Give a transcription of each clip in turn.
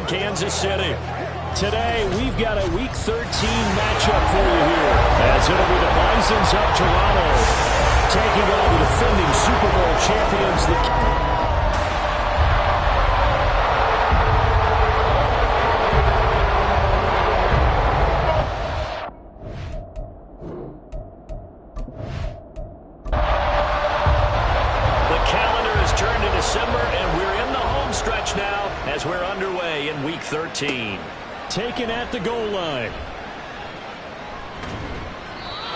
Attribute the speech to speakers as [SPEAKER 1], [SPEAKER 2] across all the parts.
[SPEAKER 1] Kansas City. Today, we've got a Week 13 matchup for you here, as it'll be the Bisons of Toronto taking on the defending Super Bowl champions, as we're underway in Week 13. Taken at the goal line.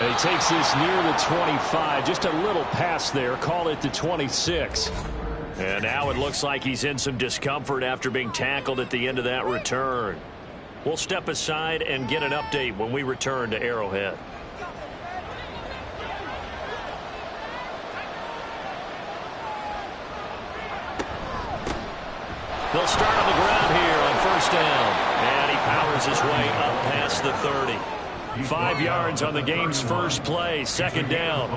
[SPEAKER 1] And he takes this near the 25. Just a little pass there. Call it the 26. And now it looks like he's in some discomfort after being tackled at the end of that return. We'll step aside and get an update when we return to Arrowhead. They'll start on the ground here on first down. And he powers his way up past the 30. 5 yards on the game's first play. Second down.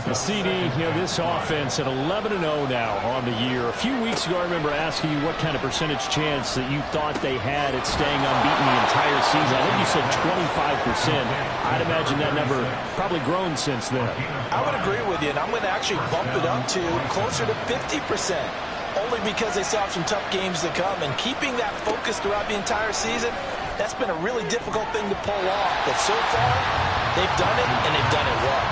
[SPEAKER 1] The CD, this offense at 11-0 now on the year. A few weeks ago, I remember asking you what kind of percentage chance that you thought they had at staying unbeaten the entire season. I think you said 25%. I'd imagine that number probably grown since then.
[SPEAKER 2] I would agree with you, and I'm going to actually bump it up to closer to 50%. Only because they still have some tough games to come, and keeping that focus throughout the entire season, that's been a really difficult thing to pull off. But so far, they've done it, and they've done it well.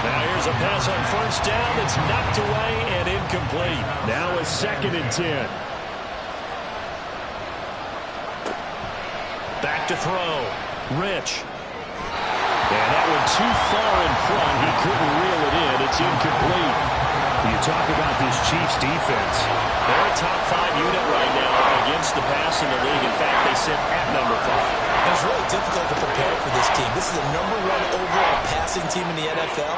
[SPEAKER 1] Now here's a pass on first down that's knocked away and incomplete. Now a 2nd and 10. Back to throw. Rich. And that one too far in front. He couldn't reel it in. It's incomplete. You talk about this Chiefs defense. They're a top 5 unit right now against the pass in the league. In fact, they sit at number 5.
[SPEAKER 2] It's really difficult to prepare for this team. This is the #1 overall passing team in the NFL,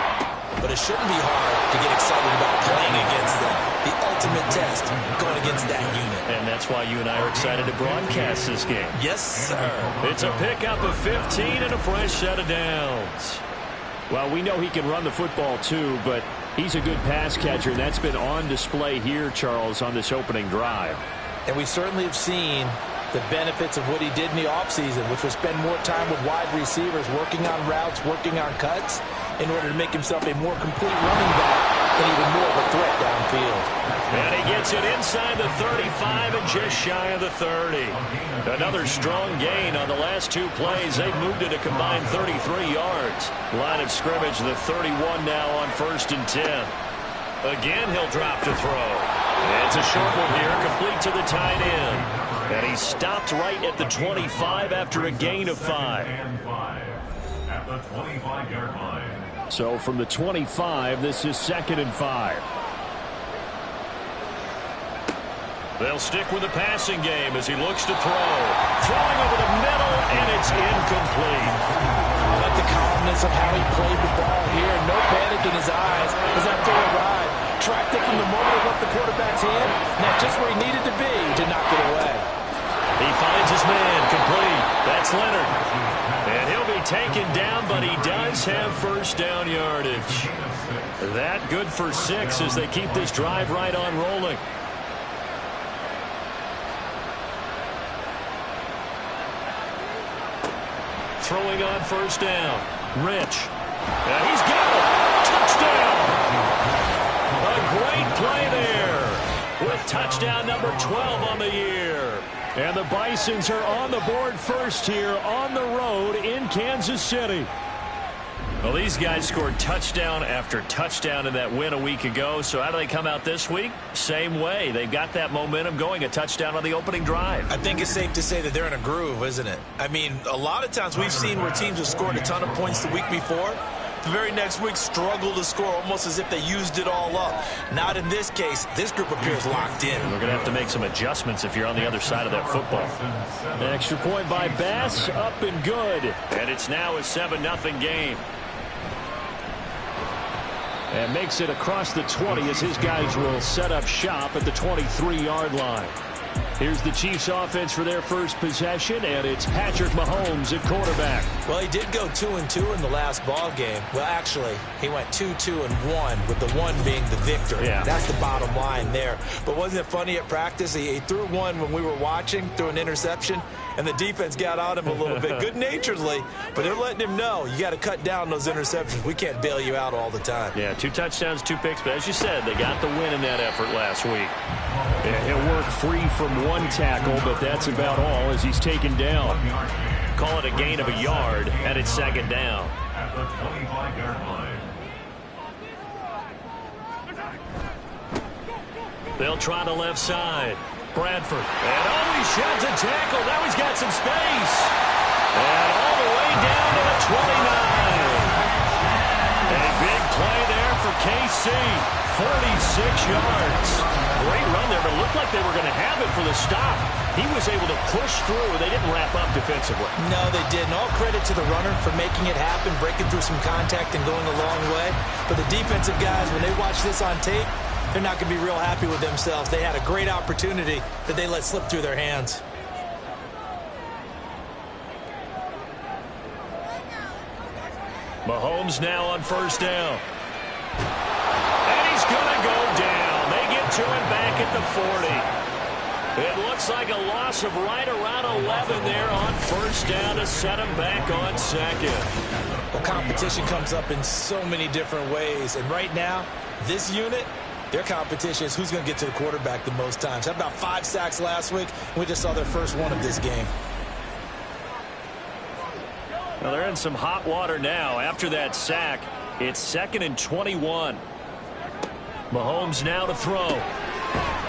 [SPEAKER 2] but it shouldn't be hard to get excited about playing against them. The ultimate test going against that unit.
[SPEAKER 1] And that's why you and I are excited to broadcast this game.
[SPEAKER 2] Yes, sir.
[SPEAKER 1] It's a pickup of 15 and a fresh set of downs. Well, we know he can run the football too, but he's a good pass catcher, and that's been on display here, Charles, on this opening drive.
[SPEAKER 2] And we certainly have seen the benefits of what he did in the offseason, which was spend more time with wide receivers, working on routes, working on cuts, in order to make himself a more complete running back and even more of a threat downfield.
[SPEAKER 1] And he gets it inside the 35 and just shy of the 30. Another strong gain on the last 2 plays. They've moved it a combined 33 yards. Line of scrimmage, the 31 now on 1st and 10. Again, he'll drop to throw. And it's a short one here, complete to the tight end. And he stopped right at the 25 after a gain of 5. At the 25-yard line. So from the 25, this is 2nd and 5. They'll stick with the passing game as he looks to throw. Throwing over the middle, and it's incomplete.
[SPEAKER 2] I like the calmness of how he played the ball here. No panic in his eyes as that throw arrived. Tracked it from the moment it left the quarterback's hand. Now just where he needed to be to knock it away.
[SPEAKER 1] He finds his man, complete. That's Leonard. And he'll be taken down, but he does have first down yardage. That good for 6 as they keep this drive right on rolling. Throwing on first down. Rich. And he's got it. Touchdown. A great play there. With touchdown number 12 on the year. And the Bisons are on the board first here on the road in Kansas City. Well, these guys scored touchdown after touchdown in that win a week ago. So how do they come out this week? Same way. They've got that momentum going, a touchdown on the opening drive.
[SPEAKER 2] I think it's safe to say that they're in a groove, isn't it? I mean, a lot of times we've seen where teams have scored a ton of points the week before. The very next week struggle to score almost as if they used it all up. Not in this case. This group appears locked in.
[SPEAKER 1] We're going to have to make some adjustments if you're on the other side of that football. An extra point by Bass, up and good. And it's now a 7-0 game. And makes it across the 20 as his guys will set up shop at the 23-yard line. Here's the Chiefs offense for their first possession, and it's Patrick Mahomes at quarterback.
[SPEAKER 2] Well, he did go 2-2 in the last ball game. Well, actually, he went 2-2-1, with the one being the victor.
[SPEAKER 1] Yeah.
[SPEAKER 2] That's the bottom line there. But wasn't it funny at practice? He threw one when we were watching, threw an interception, and the defense got on him a little bit, good-naturedly. But they're letting him know, you got to cut down those interceptions. We can't bail you out all the time.
[SPEAKER 1] Yeah, 2 touchdowns, 2 picks. But as you said, they got the win in that effort last week. Yeah, he'll work free from 1 tackle, but that's about all as he's taken down. Call it a gain of a yard, and it's 2nd down.
[SPEAKER 3] At the 25-yard line.
[SPEAKER 1] They'll try the left side. Bradford. And he sheds a tackle. Now he's got some space. And all the way down to the 29. A big play there for KC. 46 yards. Great run there, but it looked like they were going to have it for the stop. He was able to push through. They didn't wrap up defensively.
[SPEAKER 2] No, they didn't. All credit to the runner for making it happen, breaking through some contact and going a long way. But the defensive guys, when they watch this on tape, they're not going to be real happy with themselves. They had a great opportunity that they let slip through their hands.
[SPEAKER 1] Mahomes now on 1st down. And he's going to go down. They get to him back at the 40. It looks like a loss of right around 11 there on 1st down to set him back on 2nd.
[SPEAKER 2] Well, competition comes up in so many different ways. And right now, this unit, their competition is who's going to get to the quarterback the most times. Had about 5 sacks last week, and we just saw their first one of this game.
[SPEAKER 1] Well, they're in some hot water now. After that sack, it's 2nd and 21. Mahomes now to throw.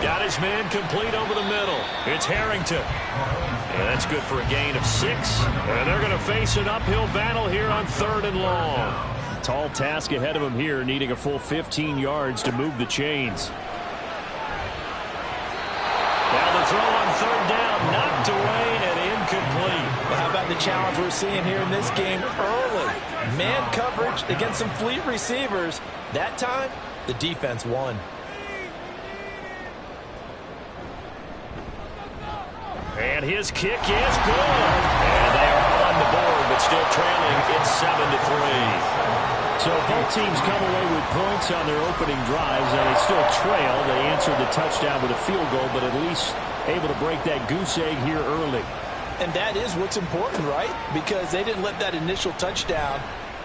[SPEAKER 1] Got his man complete over the middle. It's Harrington. And that's good for a gain of 6. And they're going to face an uphill battle here on 3rd and long. Tall task ahead of him here, needing a full 15 yards to move the chains. Now the throw on 3rd down, knocked away and incomplete.
[SPEAKER 2] Well, how about the challenge we're seeing here in this game early? Man coverage against some fleet receivers. That time, the defense won.
[SPEAKER 1] And his kick is good. And they are on the board, but still trailing. It's 7-3. So both teams come away with points on their opening drives, and they still trail. They answered the touchdown with a field goal, but at least able to break that goose egg here early.
[SPEAKER 2] And that is what's important, right? Because they didn't let that initial touchdown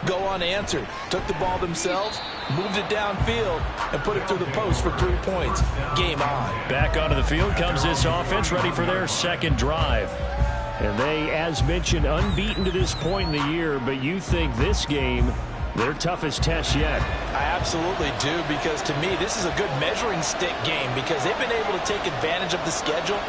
[SPEAKER 2] go unanswered. Took the ball themselves, moved it downfield, and put it through the post for 3 points. Game on.
[SPEAKER 1] Back onto the field comes this offense, ready for their 2nd drive. And they, as mentioned, unbeaten to this point in the year, but you think this game their toughest test yet.
[SPEAKER 2] I absolutely do, because to me, this is a good measuring stick game because they've been able to take advantage of the schedule.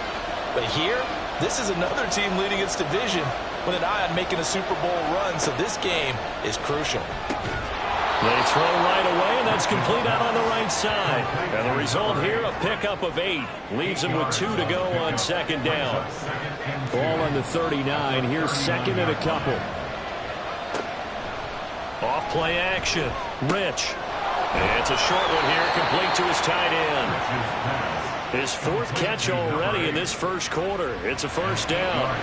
[SPEAKER 2] But here, this is another team leading its division with an eye on making a Super Bowl run, so this game is crucial.
[SPEAKER 1] They throw right away, and that's complete out on the right side. And the result here, a pickup of 8. Leaves them with 2 to go on 2nd down. Ball on the 39. Here's 2nd and a couple. Off play action. Rich. And it's a short one here, complete to his tight end. His 4th catch already in this first quarter. It's a 1st down.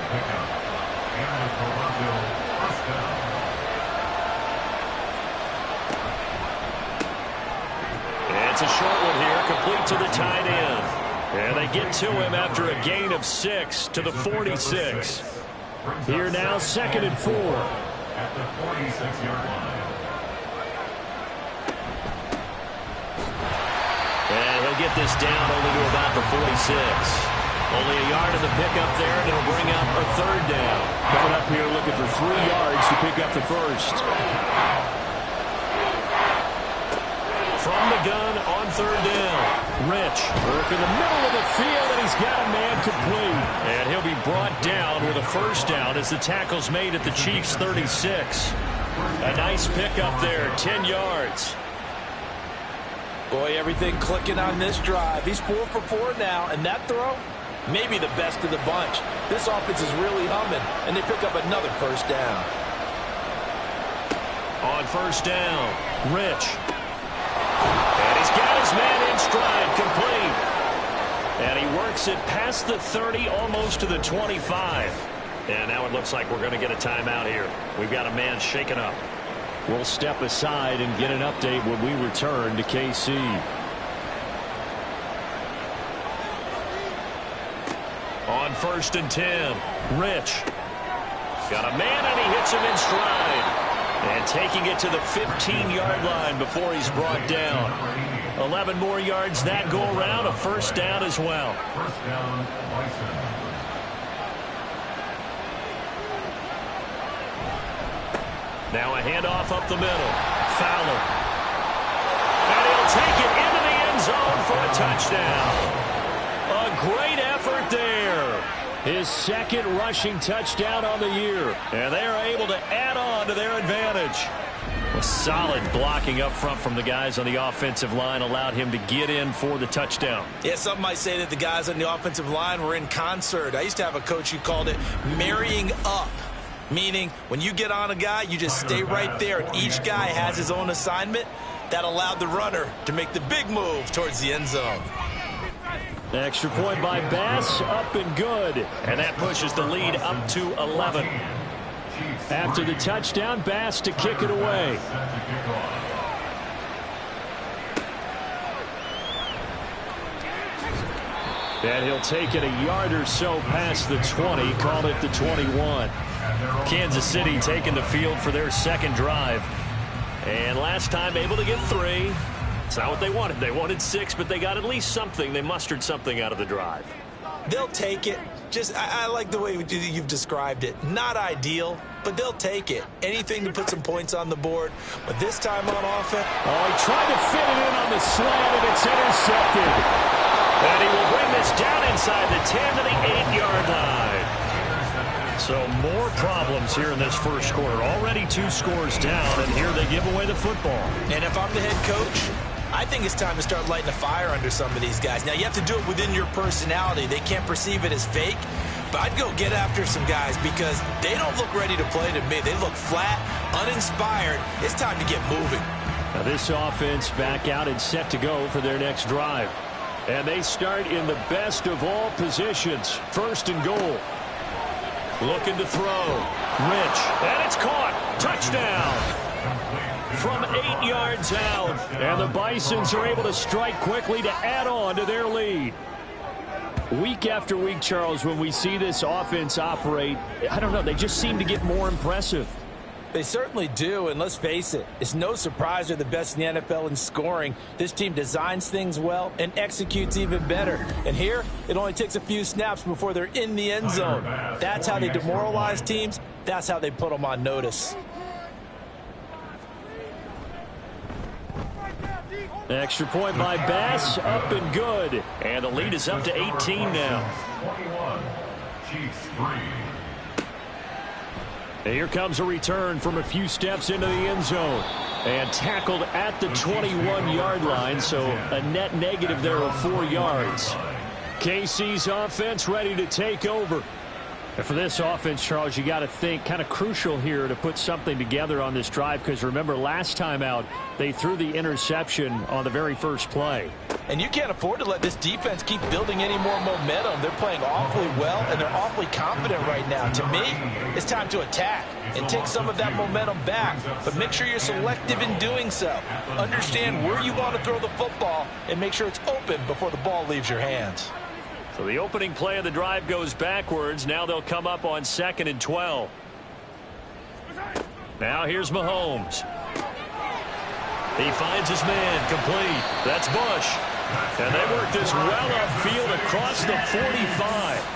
[SPEAKER 1] And it's a short one here, complete to the tight end. And they get to him after a gain of 6 to the 46. Here now, 2nd and 4.
[SPEAKER 3] At the 46-yard line.
[SPEAKER 1] And he'll get this down only to about the 46. Only a yard in the pickup there, and it'll bring up a 3rd down. Coming up here looking for 3 yards to pick up the 1st. From the gun on 3rd down. Rich work in the middle of the field, and he's got a man complete. And he'll be brought down with a 1st down as the tackle's made at the Chiefs' 36. A nice pickup there, 10 yards.
[SPEAKER 2] Boy, everything clicking on this drive. He's 4 for 4 now, and that throw, maybe the best of the bunch. This offense is really humming, and they pick up another 1st down.
[SPEAKER 1] On 1st down, Rich. And he's got his man in stride, complete. And he works it past the 30, almost to the 25. And now it looks like we're going to get a timeout here. We've got a man shaken up. We'll step aside and get an update when we return to KC. On 1st and 10, Rich. Got a man, and he hits him in stride. And taking it to the 15-yard line before he's brought down. 11 more yards that go around, a first down as well.
[SPEAKER 3] First down, Bisons.
[SPEAKER 1] Now a handoff up the middle. Fowler. And he'll take it into the end zone for a touchdown. A great effort there. His second rushing touchdown on the year. And they are able to add on to their advantage. A solid blocking up front from the guys on the offensive line allowed him to get in for the touchdown.
[SPEAKER 2] Yeah, some might say that the guys on the offensive line were in concert. I used to have a coach who called it marrying up. Meaning, when you get on a guy, you just stay right there, and each guy has his own assignment. That allowed the runner to make the big move towards the end zone.
[SPEAKER 1] Extra point by Bass, up and good. And that pushes the lead up to 11. After the touchdown, Bass to kick it away. And he'll take it a yard or so past the 20, called it the 21. Kansas City taking the field for their second drive. And last time able to get 3. It's not what they wanted. They wanted 6, but they got at least something. They mustered something out of the drive.
[SPEAKER 2] They'll take it. I like the way you've described it. Not ideal, but they'll take it. Anything to put some points on the board. But this time on offense.
[SPEAKER 1] Oh, he tried to fit it in on the slant, and it's intercepted. And he will bring this down inside the 10 to the 8-yard line. So more problems here in this first quarter. Already 2 scores down, and here they give away the football.
[SPEAKER 2] And if I'm the head coach, I think it's time to start lighting a fire under some of these guys. Now, you have to do it within your personality. They can't perceive it as fake. But I'd go get after some guys because they don't look ready to play to me. They look flat, uninspired. It's time to get moving.
[SPEAKER 1] Now this offense back out and set to go for their next drive. And they start in the best of all positions. 1st and goal. Looking to throw. Rich. And it's caught. Touchdown. From 8 yards out. And the Bisons are able to strike quickly to add on to their lead. Week after week, Charles, when we see this offense operate, I don't know, they just seem to get more impressive.
[SPEAKER 2] They certainly do, and let's face it, it's no surprise they're the best in the NFL in scoring. This team designs things well and executes even better. And here, it only takes a few snaps before they're in the end zone. That's how they demoralize teams. That's how they put them on notice.
[SPEAKER 1] Extra point by Bass, up and good. And the lead is up to 18 now.
[SPEAKER 3] 21, Chiefs 3.
[SPEAKER 1] And here comes a return from a few steps into the end zone. And tackled at the 21-yard line, so a net negative there of 4 yards. KC's offense ready to take over. And for this offense, Charles, you got to think kind of crucial here to put something together on this drive, because remember last time out they threw the interception on the very first play.
[SPEAKER 2] And you can't afford to let this defense keep building any more momentum. They're playing awfully well, and they're awfully confident right now. To me, it's time to attack and take some of that momentum back, but make sure you're selective in doing so. Understand where you want to throw the football and make sure it's open before the ball leaves your hands.
[SPEAKER 1] So the opening play of the drive goes backwards. Now they'll come up on 2nd and 12. Now here's Mahomes. He finds his man complete. That's Bush. And they work this well upfield across the 45.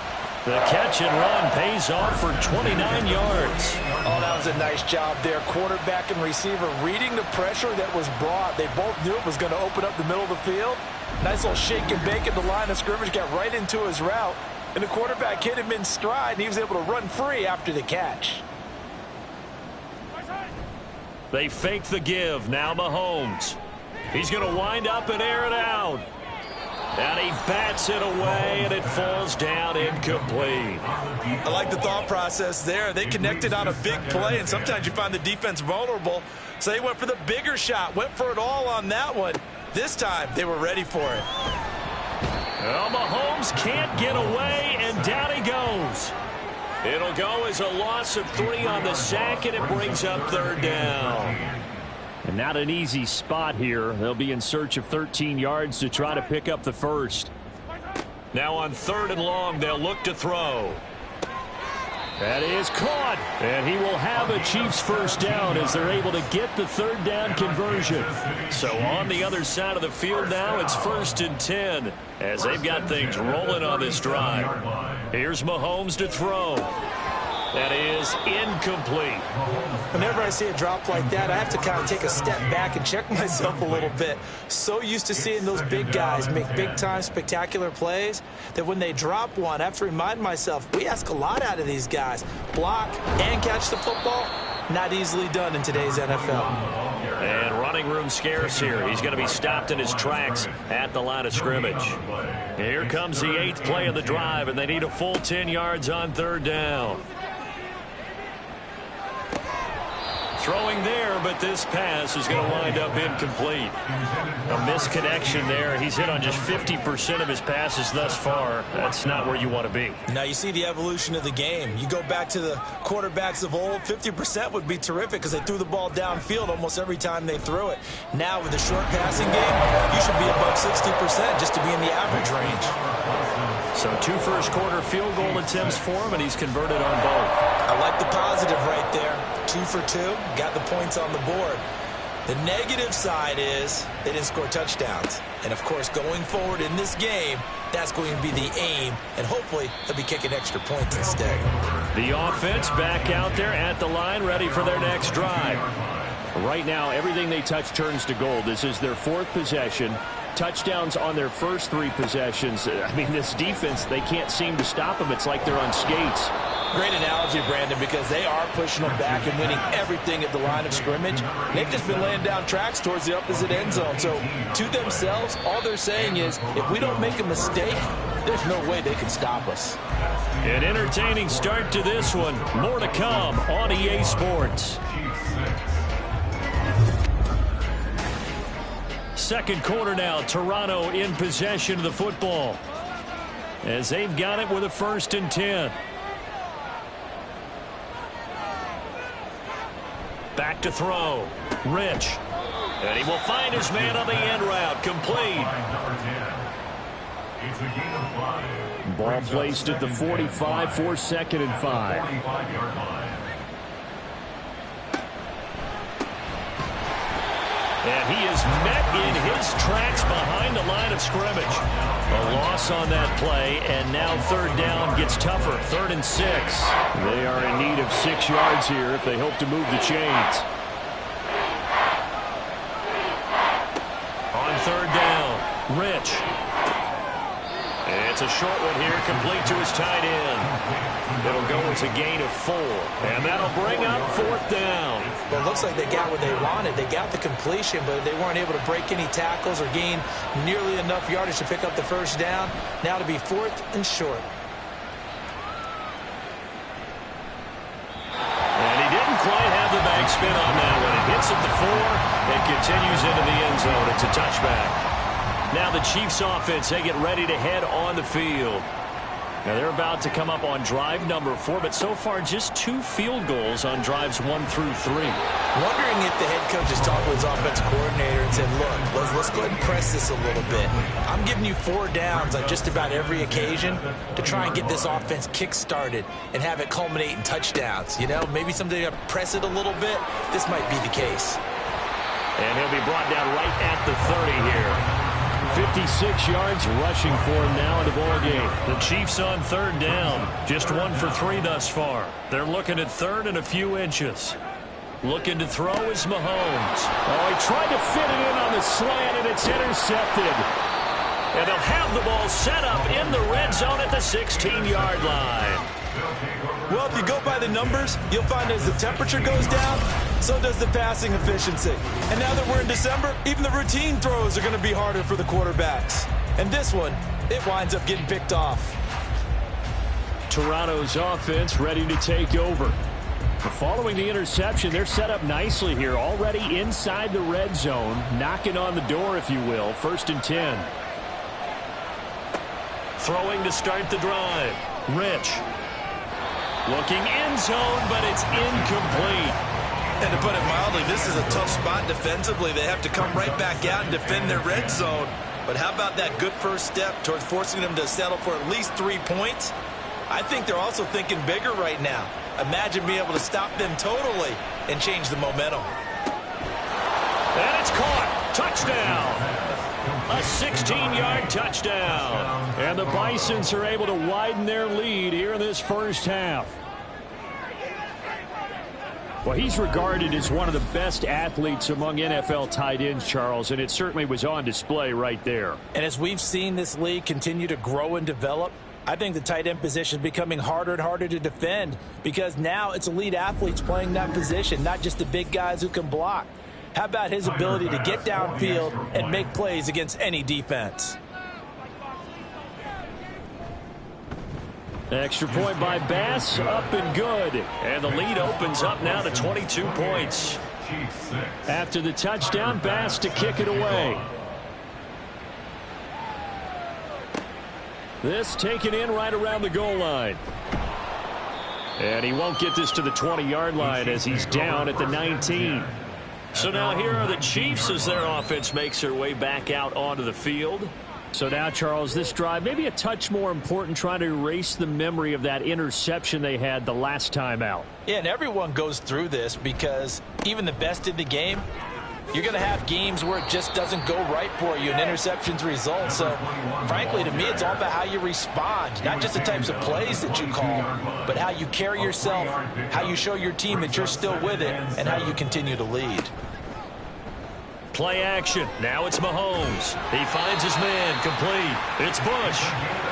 [SPEAKER 1] The catch and run pays off for 29 yards.
[SPEAKER 2] Oh, that was a nice job there. Quarterback and receiver reading the pressure that was brought. They both knew it was going to open up the middle of the field. Nice little shake and bake at the line of scrimmage, got right into his route. And the quarterback hit him in stride, and he was able to run free after the catch.
[SPEAKER 1] They fake the give. Now Mahomes. He's going to wind up and air it out. And he bats it away, and it falls down incomplete.
[SPEAKER 2] I like the thought process there. They connected on a big play, and sometimes you find the defense vulnerable. So they went for the bigger shot, went for it all on that one. This time, they were ready for it.
[SPEAKER 1] Well, Mahomes can't get away, and down he goes. It'll go as a loss of 3 on the sack, and it brings up 3rd down. And not an easy spot here. They'll be in search of 13 yards to try to pick up the first. Now on 3rd and long, they'll look to throw. That is caught, and he will have a Chiefs first down as they're able to get the 3rd down conversion. So on the other side of the field now, it's 1st and 10 as they've got things rolling on this drive. Here's Mahomes to throw. That is incomplete.
[SPEAKER 2] Whenever I see a drop like that, I have to kind of take a step back and check myself a little bit. So used to seeing those big guys make big-time spectacular plays that when they drop one, I have to remind myself, we ask a lot out of these guys. Block and catch the football, not easily done in today's NFL.
[SPEAKER 1] And running room scarce here. He's going to be stopped in his tracks at the line of scrimmage. Here comes the 8th play of the drive, and they need a full 10 yards on 3rd down. Throwing there, but this pass is going to wind up incomplete. A misconnection there. He's hit on just 50% of his passes thus far. That's not where you want to be.
[SPEAKER 2] Now you see the evolution of the game. You go back to the quarterbacks of old, 50% would be terrific because they threw the ball downfield almost every time they threw it. Now with the short passing game, you should be above 60% just to be in the average range.
[SPEAKER 1] So 2 first-quarter field goal attempts for him, and he's converted on both.
[SPEAKER 2] I like the positive right there. 2 for 2, got the points on the board. The negative side is they didn't score touchdowns. And, of course, going forward in this game, that's going to be the aim, and hopefully they'll be kicking extra points instead.
[SPEAKER 1] The offense back out there at the line, ready for their next drive. Right now, everything they touch turns to gold. This is their 4th possession. Touchdowns on their first 3 possessions. I mean, this defense, they can't seem to stop them. It's like they're on skates.
[SPEAKER 2] Great analogy, Brandon, because they are pushing them back and winning everything at the line of scrimmage. They've just been laying down tracks towards the opposite end zone. So to themselves, all they're saying is, if we don't make a mistake, there's no way they can stop us.
[SPEAKER 1] An entertaining start to this one. More to come on EA Sports. Second quarter now, Toronto in possession of the football as they've got it with a 1st and 10. Back to throw. Rich. And he will find his man on the end route. Complete. Ball placed at the 45 for 2nd and 5. And he is met in his tracks behind the line of scrimmage. A loss on that play, and now 3rd down gets tougher. 3rd and 6. They are in need of 6 yards here if they hope to move the chains. On 3rd down, Rich. It's a short one here, complete to his tight end. It'll go as a gain of 4, and that'll bring up 4th down.
[SPEAKER 2] Well, it looks like they got what they wanted. They got the completion, but they weren't able to break any tackles or gain nearly enough yardage to pick up the first down. Now to be 4th and short.
[SPEAKER 1] And he didn't quite have the backspin on that one. It hits at the 4 and continues into the end zone. It's a touchback. Now the Chiefs offense, they get ready to head on the field. Now they're about to come up on drive number 4, but so far just 2 field goals on drives 1 through 3.
[SPEAKER 2] Wondering if the head coach has talked with his offensive coordinator and said, look, let's go ahead and press this a little bit. I'm giving you 4 downs on just about every occasion to try and get this offense kick-started and have it culminate in touchdowns. You know, maybe someday to press it a little bit. This might be the case.
[SPEAKER 1] And he'll be brought down right at the 30 here. 56 yards rushing for him now in the ball game. The Chiefs on 3rd down. Just 1 for 3 thus far. They're looking at 3rd and a few inches. Looking to throw is Mahomes. Oh, he tried to fit it in on the slant, and it's intercepted. And they'll have the ball set up in the red zone at the 16-yard line.
[SPEAKER 2] Well, if you go by the numbers, you'll find as the temperature goes down, so does the passing efficiency. And now that we're in December, even the routine throws are going to be harder for the quarterbacks. And this one, it winds up getting picked off.
[SPEAKER 1] Toronto's offense ready to take over. Following the interception, they're set up nicely here, already inside the red zone, knocking on the door, if you will. 1st and 10. Throwing to start the drive. Rich. Looking end zone, but it's incomplete.
[SPEAKER 2] And to put it mildly, this is a tough spot defensively. They have to come right back out and defend their red zone. But how about that good first step towards forcing them to settle for at least 3 points? I think they're also thinking bigger right now. Imagine being able to stop them totally and change the momentum.
[SPEAKER 1] And it's caught. Touchdown. A 16-yard touchdown. And the Bisons are able to widen their lead here in this first half. Well, he's regarded as one of the best athletes among NFL tight ends, Charles, and it certainly was on display right there.
[SPEAKER 2] And as we've seen this league continue to grow and develop, I think the tight end position is becoming harder and harder to defend because now it's elite athletes playing that position, not just the big guys who can block. How about his ability to get downfield and make plays against any defense?
[SPEAKER 1] Extra point by Bass, up and good. And the lead opens up now to 22 points. After the touchdown, Bass to kick it away. This taken in right around the goal line. And he won't get this to the 20-yard line as he's down at the 19. So now here are the Chiefs as their offense makes their way back out onto the field. So now, Charles, this drive maybe a touch more important, trying to erase the memory of that interception they had the last time out.
[SPEAKER 2] Yeah, and everyone goes through this because even the best in the game, you're going to have games where it just doesn't go right for you and interceptions result. So, frankly, to me, it's all about how you respond, not just the types of plays that you call, but how you carry yourself, how you show your team that you're still with it, and how you continue to lead.
[SPEAKER 1] Play action. Now it's Mahomes. He finds his man complete. It's Bush.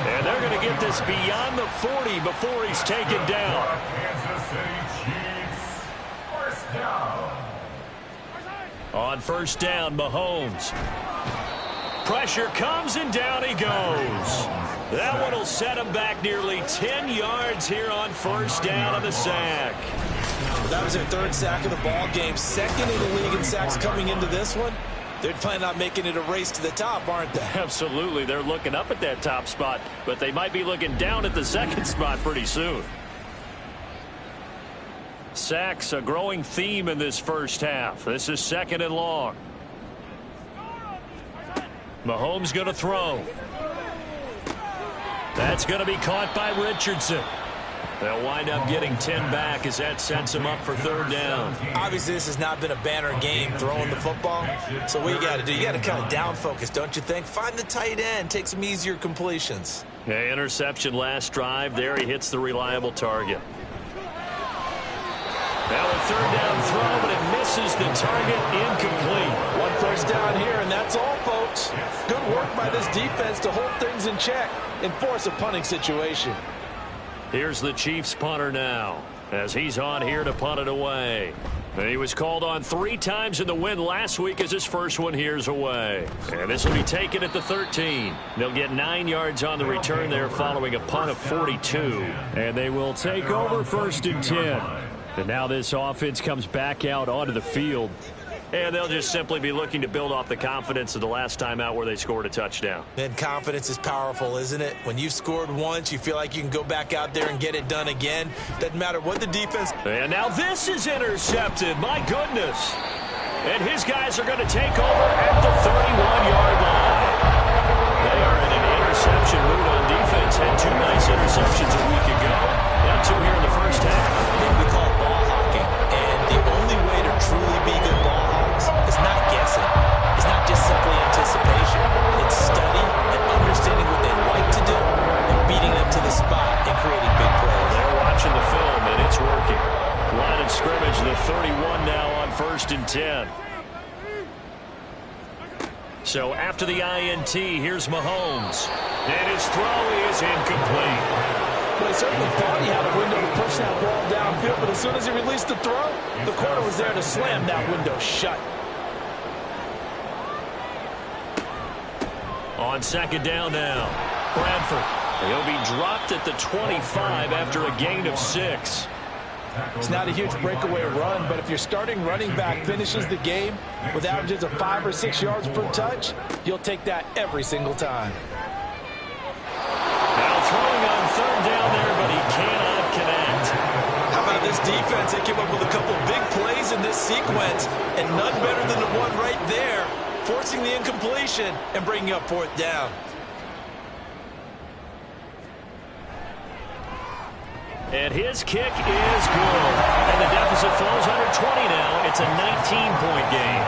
[SPEAKER 1] And they're going to get this beyond the 40 before he's taken down.
[SPEAKER 3] Kansas City Chiefs, first down.
[SPEAKER 1] On first down, Mahomes. Pressure comes and down he goes. That one will set him back nearly 10 yards here on first down on the sack.
[SPEAKER 2] That was their third sack of the ball game. Second in the league in sacks coming into this one. They're planning on making it a race to the top, aren't they?
[SPEAKER 1] Absolutely. They're looking up at that top spot, but they might be looking down at the second spot pretty soon. Sacks, a growing theme in this first half. This is second and long. Mahomes going to throw. That's going to be caught by Richardson. They'll wind up getting 10 back as that sets him up for third down.
[SPEAKER 2] Obviously, this has not been a banner game throwing the football. So what you got to do, you got to kind of down focus, don't you think? Find the tight end, take some easier completions.
[SPEAKER 1] Yeah, interception last drive. There he hits the reliable target. Now a third down throw, but it misses the target, incomplete.
[SPEAKER 2] One first down here, and that's all, folks. Good work by this defense to hold things in check and force a punting situation.
[SPEAKER 1] Here's the Chiefs punter now as he's on here to punt it away. And he was called on 3 times in the win last week as his first one here's away. And this will be taken at the 13. They'll get 9 yards on the return there following a punt of 42. And they will take over first and 10. And now this offense comes back out onto the field. And they'll just simply be looking to build off the confidence of the last time out where they scored a touchdown.
[SPEAKER 2] And confidence is powerful, isn't it? When you've scored once, you feel like you can go back out there and get it done again. Doesn't matter what the defense...
[SPEAKER 1] And now this is intercepted. My goodness. And his guys are going to take over at the 31-yard line. They are in an interception mood on defense. Had 2 nice interceptions a week ago. Now 2 here in the first half.
[SPEAKER 2] We call it ball hawking. And the only way to truly be good ball hawks is not guessing. It's not just simply anticipation. It's study and understanding what they like to do and beating them to the spot and creating big plays.
[SPEAKER 1] They're watching the film, and it's working. Line of scrimmage, the 31 now on first and 10. So after the INT, here's Mahomes. And his throw is incomplete.
[SPEAKER 2] Well, he certainly thought he had a window to push that ball downfield, but as soon as he released the throw, the corner was there to slam that window shut.
[SPEAKER 1] On second down now, Bradford. He'll be dropped at the 25 after a gain of 6.
[SPEAKER 2] It's not a huge breakaway run, but if your starting running back finishes the game with averages of 5 or 6 yards per touch, you'll take that every single time. defense, they came up with a couple big plays in this sequence, and none better than the one right there, forcing the incompletion and bringing up fourth down.
[SPEAKER 1] And his kick is good. And the deficit falls under 20 now. It's a 19-point game.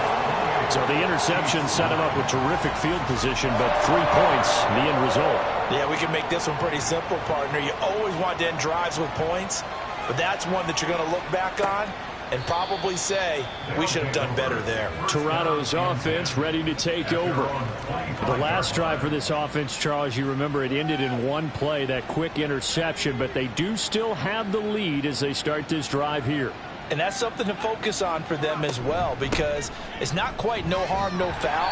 [SPEAKER 1] So the interception set him up with terrific field position, but 3 points, the end result.
[SPEAKER 2] Yeah, we can make this one pretty simple, partner. You always want to end drives with points, but that's one that you're going to look back on and probably say, we should have done better there.
[SPEAKER 1] Toronto's offense ready to take over. The last drive for this offense, Charles, you remember it ended in one play, that quick interception, but they do still have the lead as they start this drive here.
[SPEAKER 2] And that's something to focus on for them as well, because it's not quite no harm, no foul,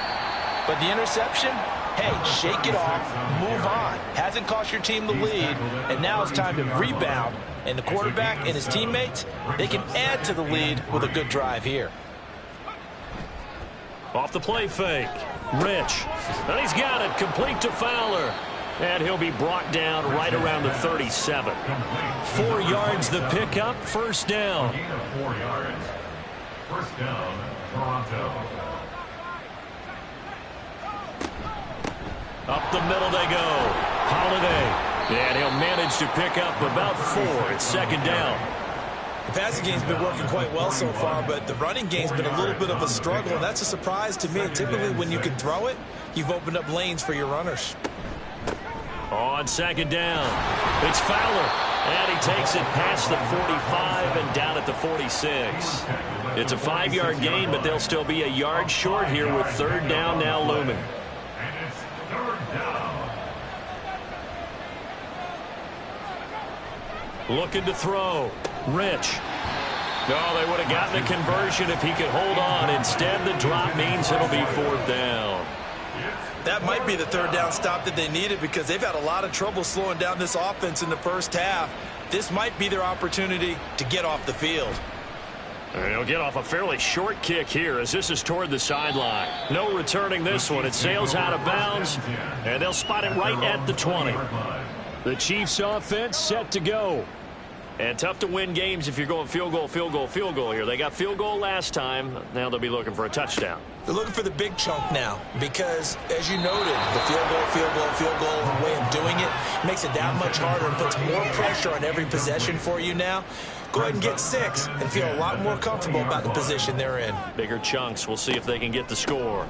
[SPEAKER 2] but the interception, hey, shake it off, move on. Hasn't cost your team the lead, and now it's time to rebound. And the quarterback and his teammates, they can add to the lead with a good drive here.
[SPEAKER 1] Off the play fake. Rich. And he's got it. Complete to Fowler. And he'll be brought down right around the 37. 4 yards the pickup. First down.
[SPEAKER 3] 4 yards. First down, Toronto.
[SPEAKER 1] Up the middle they go. Holiday. And he'll manage to pick up about 4. It's second down.
[SPEAKER 2] The passing game's been working quite well so far, but the running game's been a little bit of a struggle, and that's a surprise to me. Typically, when you can throw it, you've opened up lanes for your runners.
[SPEAKER 1] On second down, it's Fowler. And he takes it past the 45 and down at the 46. It's a 5-yard gain, but they'll still be a yard short here with third down now looming.
[SPEAKER 3] And it's third down.
[SPEAKER 1] Looking to throw. Rich. No, they would have gotten a conversion if he could hold on. Instead, the drop means it'll be fourth down.
[SPEAKER 2] That might be the third down stop that they needed, because they've had a lot of trouble slowing down this offense in the first half. This might be their opportunity to get off the field.
[SPEAKER 1] And he'll get off a fairly short kick here as this is toward the sideline. No returning this one. It sails out of bounds, and they'll spot it right at the 20. The Chiefs offense set to go. And tough to win games if you're going field goal, field goal, field goal here. They got field goal last time. Now they'll be looking for a touchdown.
[SPEAKER 2] They're looking for the big chunk now because, as you noted, the field goal, field goal, field goal way of doing it makes it that much harder and puts more pressure on every possession for you now. Go ahead and get 6 and feel a lot more comfortable about the position they're in.
[SPEAKER 1] Bigger chunks. We'll see if they can get the score.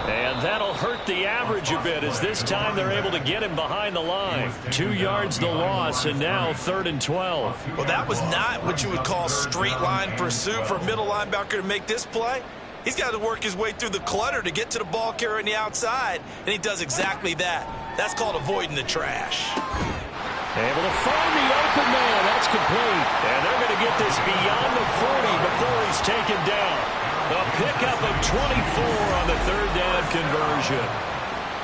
[SPEAKER 1] And that'll hurt the average a bit as this time they're able to get him behind the line. 2 yards the loss, and now 3rd and 12.
[SPEAKER 2] Well, that was not what you would call straight line pursuit for a middle linebacker to make this play. He's got to work his way through the clutter to get to the ball carrier on the outside, and he does exactly that. That's called avoiding the trash.
[SPEAKER 1] Able to find the open man. That's complete. And they're going to get this beyond the 40 before he's taken down. A pickup of 24 on the third down conversion.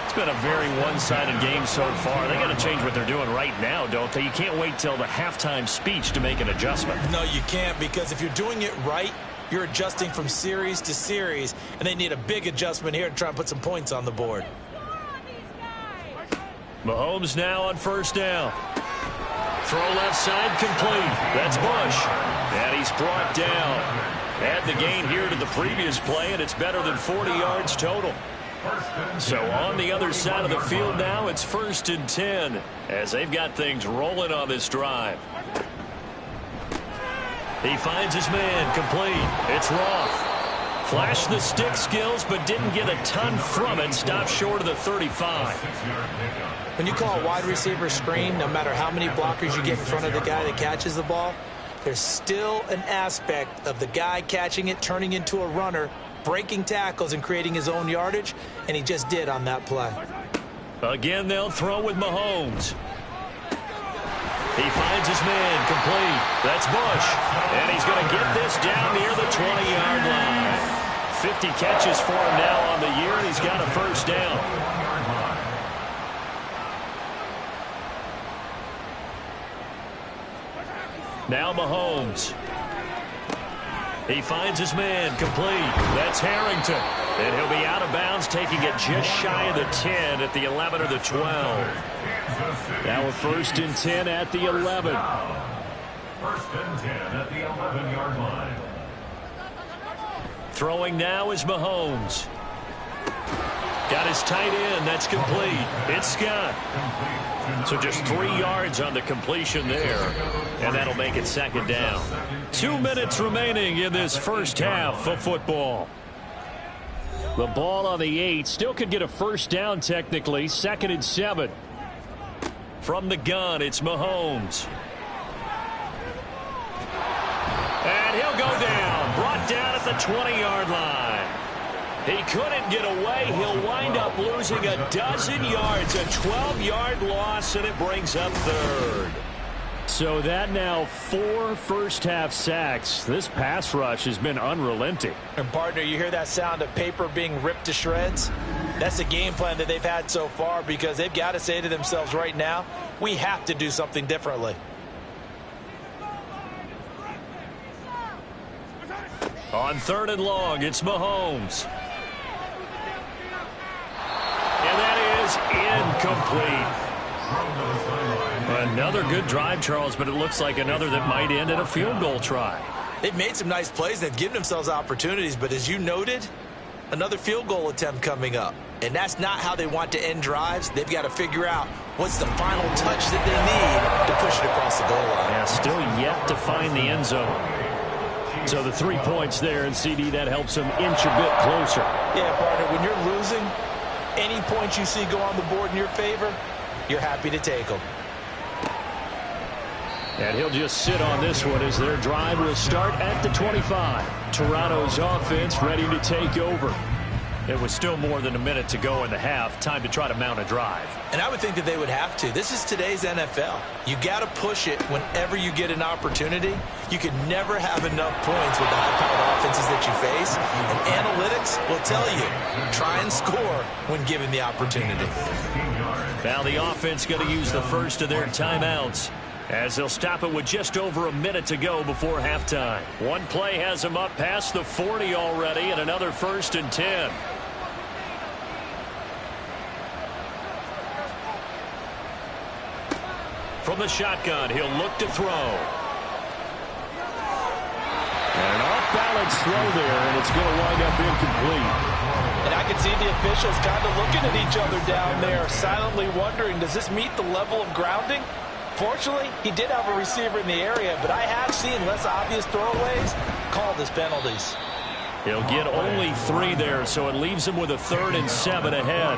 [SPEAKER 1] It's been a very one-sided game so far. They got to change what they're doing right now, don't they? You can't wait till the halftime speech to make an adjustment.
[SPEAKER 2] No, you can't, because if you're doing it right, you're adjusting from series to series, and they need a big adjustment here to try and put some points on the board.
[SPEAKER 1] Mahomes now on first down. Throw left side complete. That's Bush. And he's brought down. Add the gain here to the previous play, and it's better than 40 yards total. So on the other side of the field now, it's 1st and 10 as they've got things rolling on this drive. He finds his man complete. It's Roth. Flashed the stick skills, but didn't get a ton from it. Stopped short of the 35.
[SPEAKER 2] When you call a wide receiver screen, no matter how many blockers you get in front of the guy that catches the ball, there's still an aspect of the guy catching it, turning into a runner, breaking tackles and creating his own yardage, and he just did on that play.
[SPEAKER 1] Again, they'll throw with Mahomes. He finds his man complete. That's Bush. And he's going to get this down near the 20-yard line. 50 catches for him now on the year, and he's got a first down. Now Mahomes. He finds his man, complete. That's Harrington. And he'll be out of bounds, taking it just shy of the 10 at the 11 or the 12. Now a 1st and 10 at the 11.
[SPEAKER 3] 1st and 10 at the 11-yard line.
[SPEAKER 1] Throwing now is Mahomes. Got his tight end. That's complete. It's Scott. So just 3 yards on the completion there. And that'll make it 2nd down. 2 minutes remaining in this first half of football. The ball on the 8. Still could get a 1st down technically. 2nd and 7. From the gun, it's Mahomes. And he'll go down. Brought down at the 20-yard line. He couldn't get away. He'll wind up losing a dozen yards. A 12-yard loss, and it brings up 3rd. So that now 4 first-half sacks. This pass rush has been unrelenting.
[SPEAKER 2] And partner, you hear that sound of paper being ripped to shreds? That's the game plan that they've had so far, because they've got to say to themselves right now, we have to do something differently.
[SPEAKER 1] On 3rd and long, it's Mahomes. And that is incomplete. Another good drive, Charles, but it looks like another that might end in a field goal try.
[SPEAKER 2] They've made some nice plays. They've given themselves opportunities, but as you noted, another field goal attempt coming up. And that's not how they want to end drives. They've got to figure out what's the final touch that they need to push it across the goal line.
[SPEAKER 1] Yeah, still yet to find the end zone. So the 3 points there, and CD, that helps them inch a bit closer.
[SPEAKER 2] Yeah, partner, when you're losing, any points you see go on the board in your favor, you're happy to take them.
[SPEAKER 1] And he'll just sit on this one as their drive will start at the 25. Toronto's offense ready to take over. It was still more than a minute to go in the half. Time to try to mount a drive.
[SPEAKER 2] And I would think that they would have to. This is today's NFL. You got to push it whenever you get an opportunity. You can never have enough points with the high-powered offenses that you face. And analytics will tell you, try and score when given the opportunity.
[SPEAKER 1] Now the offense going to use the first of their timeouts, as they'll stop it with just over a minute to go before halftime. One play has them up past the 40 already, and another 1st and 10. From the shotgun, he'll look to throw. And an off-balance throw there, and it's going to wind up incomplete.
[SPEAKER 2] And I can see the officials kind of looking at each other down there, silently wondering, does this meet the level of grounding? Fortunately, he did have a receiver in the area, but I have seen less obvious throwaways called as penalties.
[SPEAKER 1] He'll get only 3 there, so it leaves him with a 3rd and 7 ahead.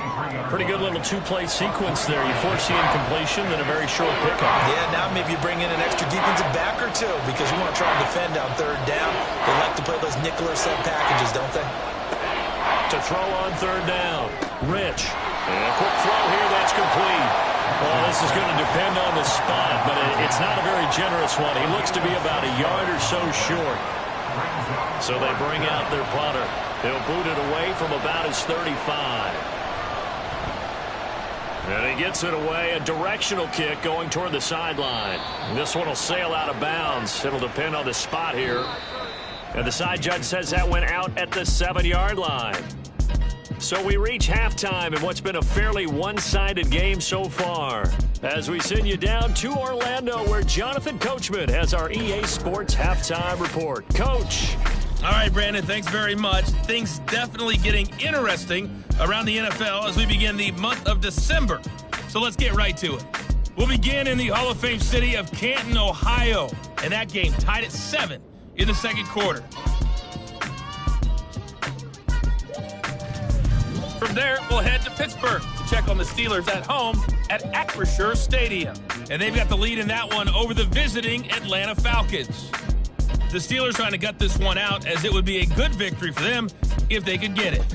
[SPEAKER 1] Pretty good little 2-play sequence there. You force the incompletion, then a very short pickup.
[SPEAKER 2] Yeah, now maybe you bring in an extra defensive back or two, because you want to try and defend on 3rd down. They like to play those nickel or sub packages, don't they?
[SPEAKER 1] To throw on 3rd down. Rich. And a quick throw here, that's complete. Well, this is going to depend on the spot, but it's not a very generous one. He looks to be about a yard or so short. So they bring out their punter. They'll boot it away from about his 35. And he gets it away. A directional kick going toward the sideline. This one will sail out of bounds. It'll depend on the spot here. And the side judge says that went out at the 7-yard line. So we reach halftime in what's been a fairly one-sided game so far, as we send you down to Orlando, where Jonathan Coachman has our EA Sports Halftime Report. Coach.
[SPEAKER 4] All right, Brandon, thanks very much. Things definitely getting interesting around the NFL as we begin the month of December. So let's get right to it. We'll begin in the Hall of Fame city of Canton, Ohio, and that game tied at 7 in the 2nd quarter. From there, we'll head to Pittsburgh to check on the Steelers at home at Acrisure Stadium. And they've got the lead in that one over the visiting Atlanta Falcons. The Steelers trying to gut this one out, as it would be a good victory for them if they could get it.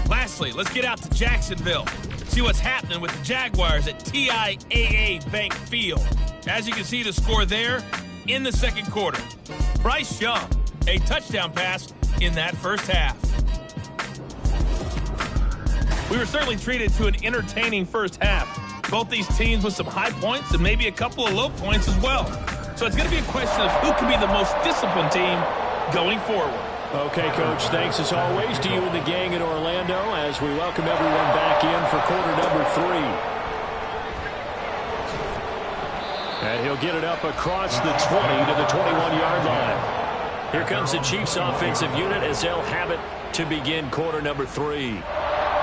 [SPEAKER 4] Lastly, let's get out to Jacksonville. See what's happening with the Jaguars at TIAA Bank Field. As you can see, the score there in the 2nd quarter. Bryce Young, a touchdown pass in that first half. We were certainly treated to an entertaining first half. Both these teams with some high points and maybe a couple of low points as well. So it's going to be a question of who can be the most disciplined team going forward.
[SPEAKER 1] Okay, Coach, thanks as always to you and the gang in Orlando as we welcome everyone back in for quarter number 3. And he'll get it up across the 20 to the 21-yard line. Here comes the Chiefs offensive unit as they'll have it to begin quarter number 3.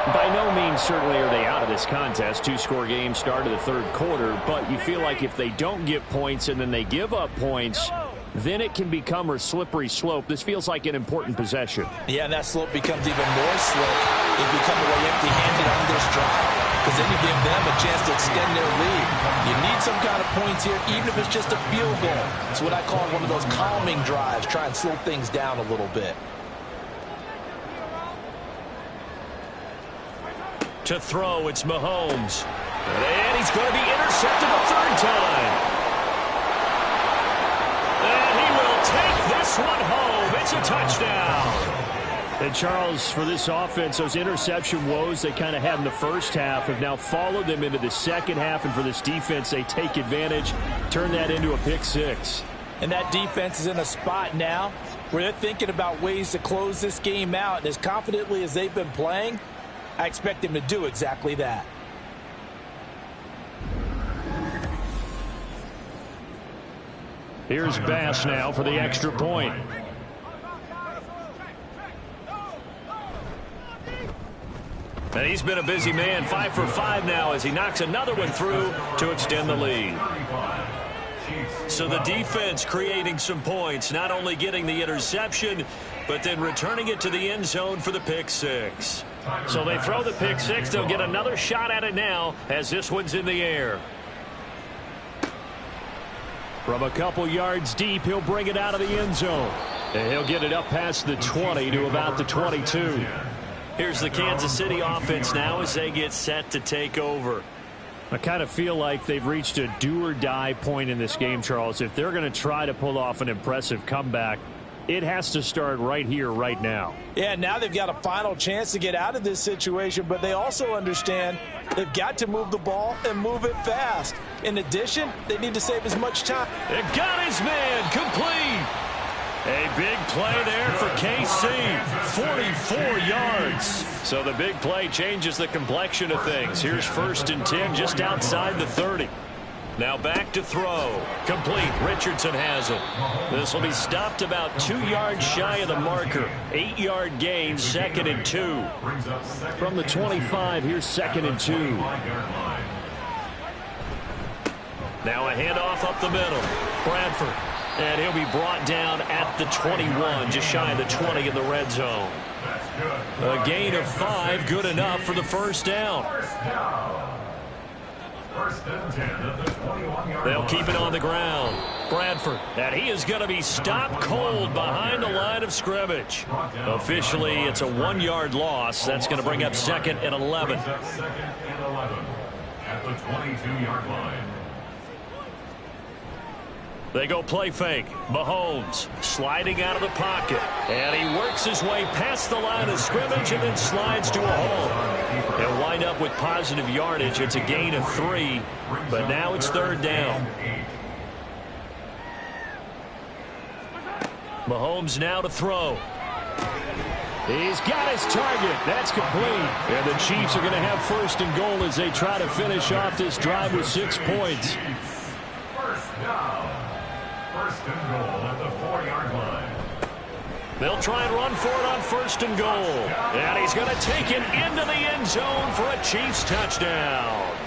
[SPEAKER 1] By no means certainly are they out of this contest. 2-score game start of the third quarter, but you feel like if they don't get points and then they give up points, then it can become a slippery slope. This feels like an important possession.
[SPEAKER 2] Yeah, and that slope becomes even more slick if you come away empty-handed on this drive, because then you give them a chance to extend their lead. You need some kind of points here, even if it's just a field goal. It's what I call one of those calming drives, try and slow things down a little bit.
[SPEAKER 1] To throw, it's Mahomes. And he's going to be intercepted a third time. And he will take this one home. It's a touchdown. And Charles, for this offense, those interception woes they kind of had in the first half have now followed them into the second half. And for this defense, they take advantage, turn that into a pick 6.
[SPEAKER 2] And that defense is in a spot now where they're thinking about ways to close this game out. And as confidently as they've been playing, I expect him to do exactly that.
[SPEAKER 1] Here's Bass now for the extra point. And he's been a busy man, 5 for 5 now as he knocks another one through to extend the lead. So the defense creating some points, not only getting the interception, but then returning it to the end zone for the pick 6. So they throw the pick 6. They'll get another shot at it now as this one's in the air. From a couple yards deep, he'll bring it out of the end zone. And he'll get it up past the 20 to about the 22. Here's the Kansas City offense now as they get set to take over. I kind of feel like they've reached a do-or-die point in this game, Charles. If they're going to try to pull off an impressive comeback, it has to start right here, right now.
[SPEAKER 2] Yeah, now they've got a final chance to get out of this situation, but they also understand they've got to move the ball and move it fast. In addition, they need to save as much time.
[SPEAKER 1] It got his man complete. A big play there for KC, 44 yards. So the big play changes the complexion of things. Here's 1st and 10 just outside the 30. Now back to throw. Complete. Richardson has it. This will be stopped about 2 yards shy of the marker. 8-yard gain, 2nd and 2. From the 25, here's 2nd and 2. Now a handoff up the middle. Bradford. And he'll be brought down at the 21, just shy of the 20 in the red zone. A gain of 5, good enough for the first down. They'll keep it on the ground. Bradford, and he is going to be stopped cold behind the line of scrimmage. Officially, it's a 1-yard loss. That's going to bring up 2nd and 11.
[SPEAKER 3] At the 22-yard line.
[SPEAKER 1] They go play fake. Mahomes sliding out of the pocket. And he works his way past the line of scrimmage and then slides to a hole. He'll wind up with positive yardage. It's a gain of 3, but now it's 3rd down. Mahomes now to throw. He's got his target. That's complete. And the Chiefs are going to have 1st and goal as they try to finish off this drive with 6 points.
[SPEAKER 3] First down. 1st and goal at the 4-yard line.
[SPEAKER 1] They'll try and run for it on 1st and goal. And he's going to take it into the end zone for a Chiefs touchdown.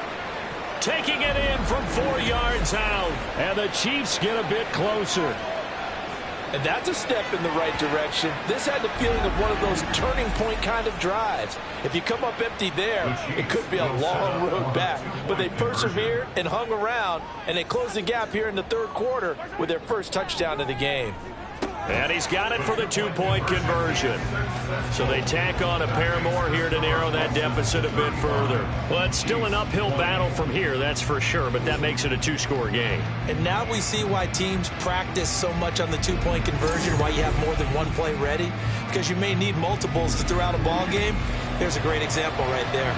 [SPEAKER 1] Taking it in from 4 yards out. And the Chiefs get a bit closer.
[SPEAKER 2] And that's a step in the right direction. This had the feeling of one of those turning point kind of drives. If you come up empty there, it could be a long road back. But they persevered and hung around, and they closed the gap here in the 3rd quarter with their first touchdown of the game.
[SPEAKER 1] And he's got it for the 2-point conversion. So they tack on a pair more here to narrow that deficit a bit further. Well, it's still an uphill battle from here, that's for sure, but that makes it a 2-score game.
[SPEAKER 2] And now we see why teams practice so much on the 2-point conversion, why you have more than one play ready, because you may need multiples to throw out a ball game. Here's a great example right there.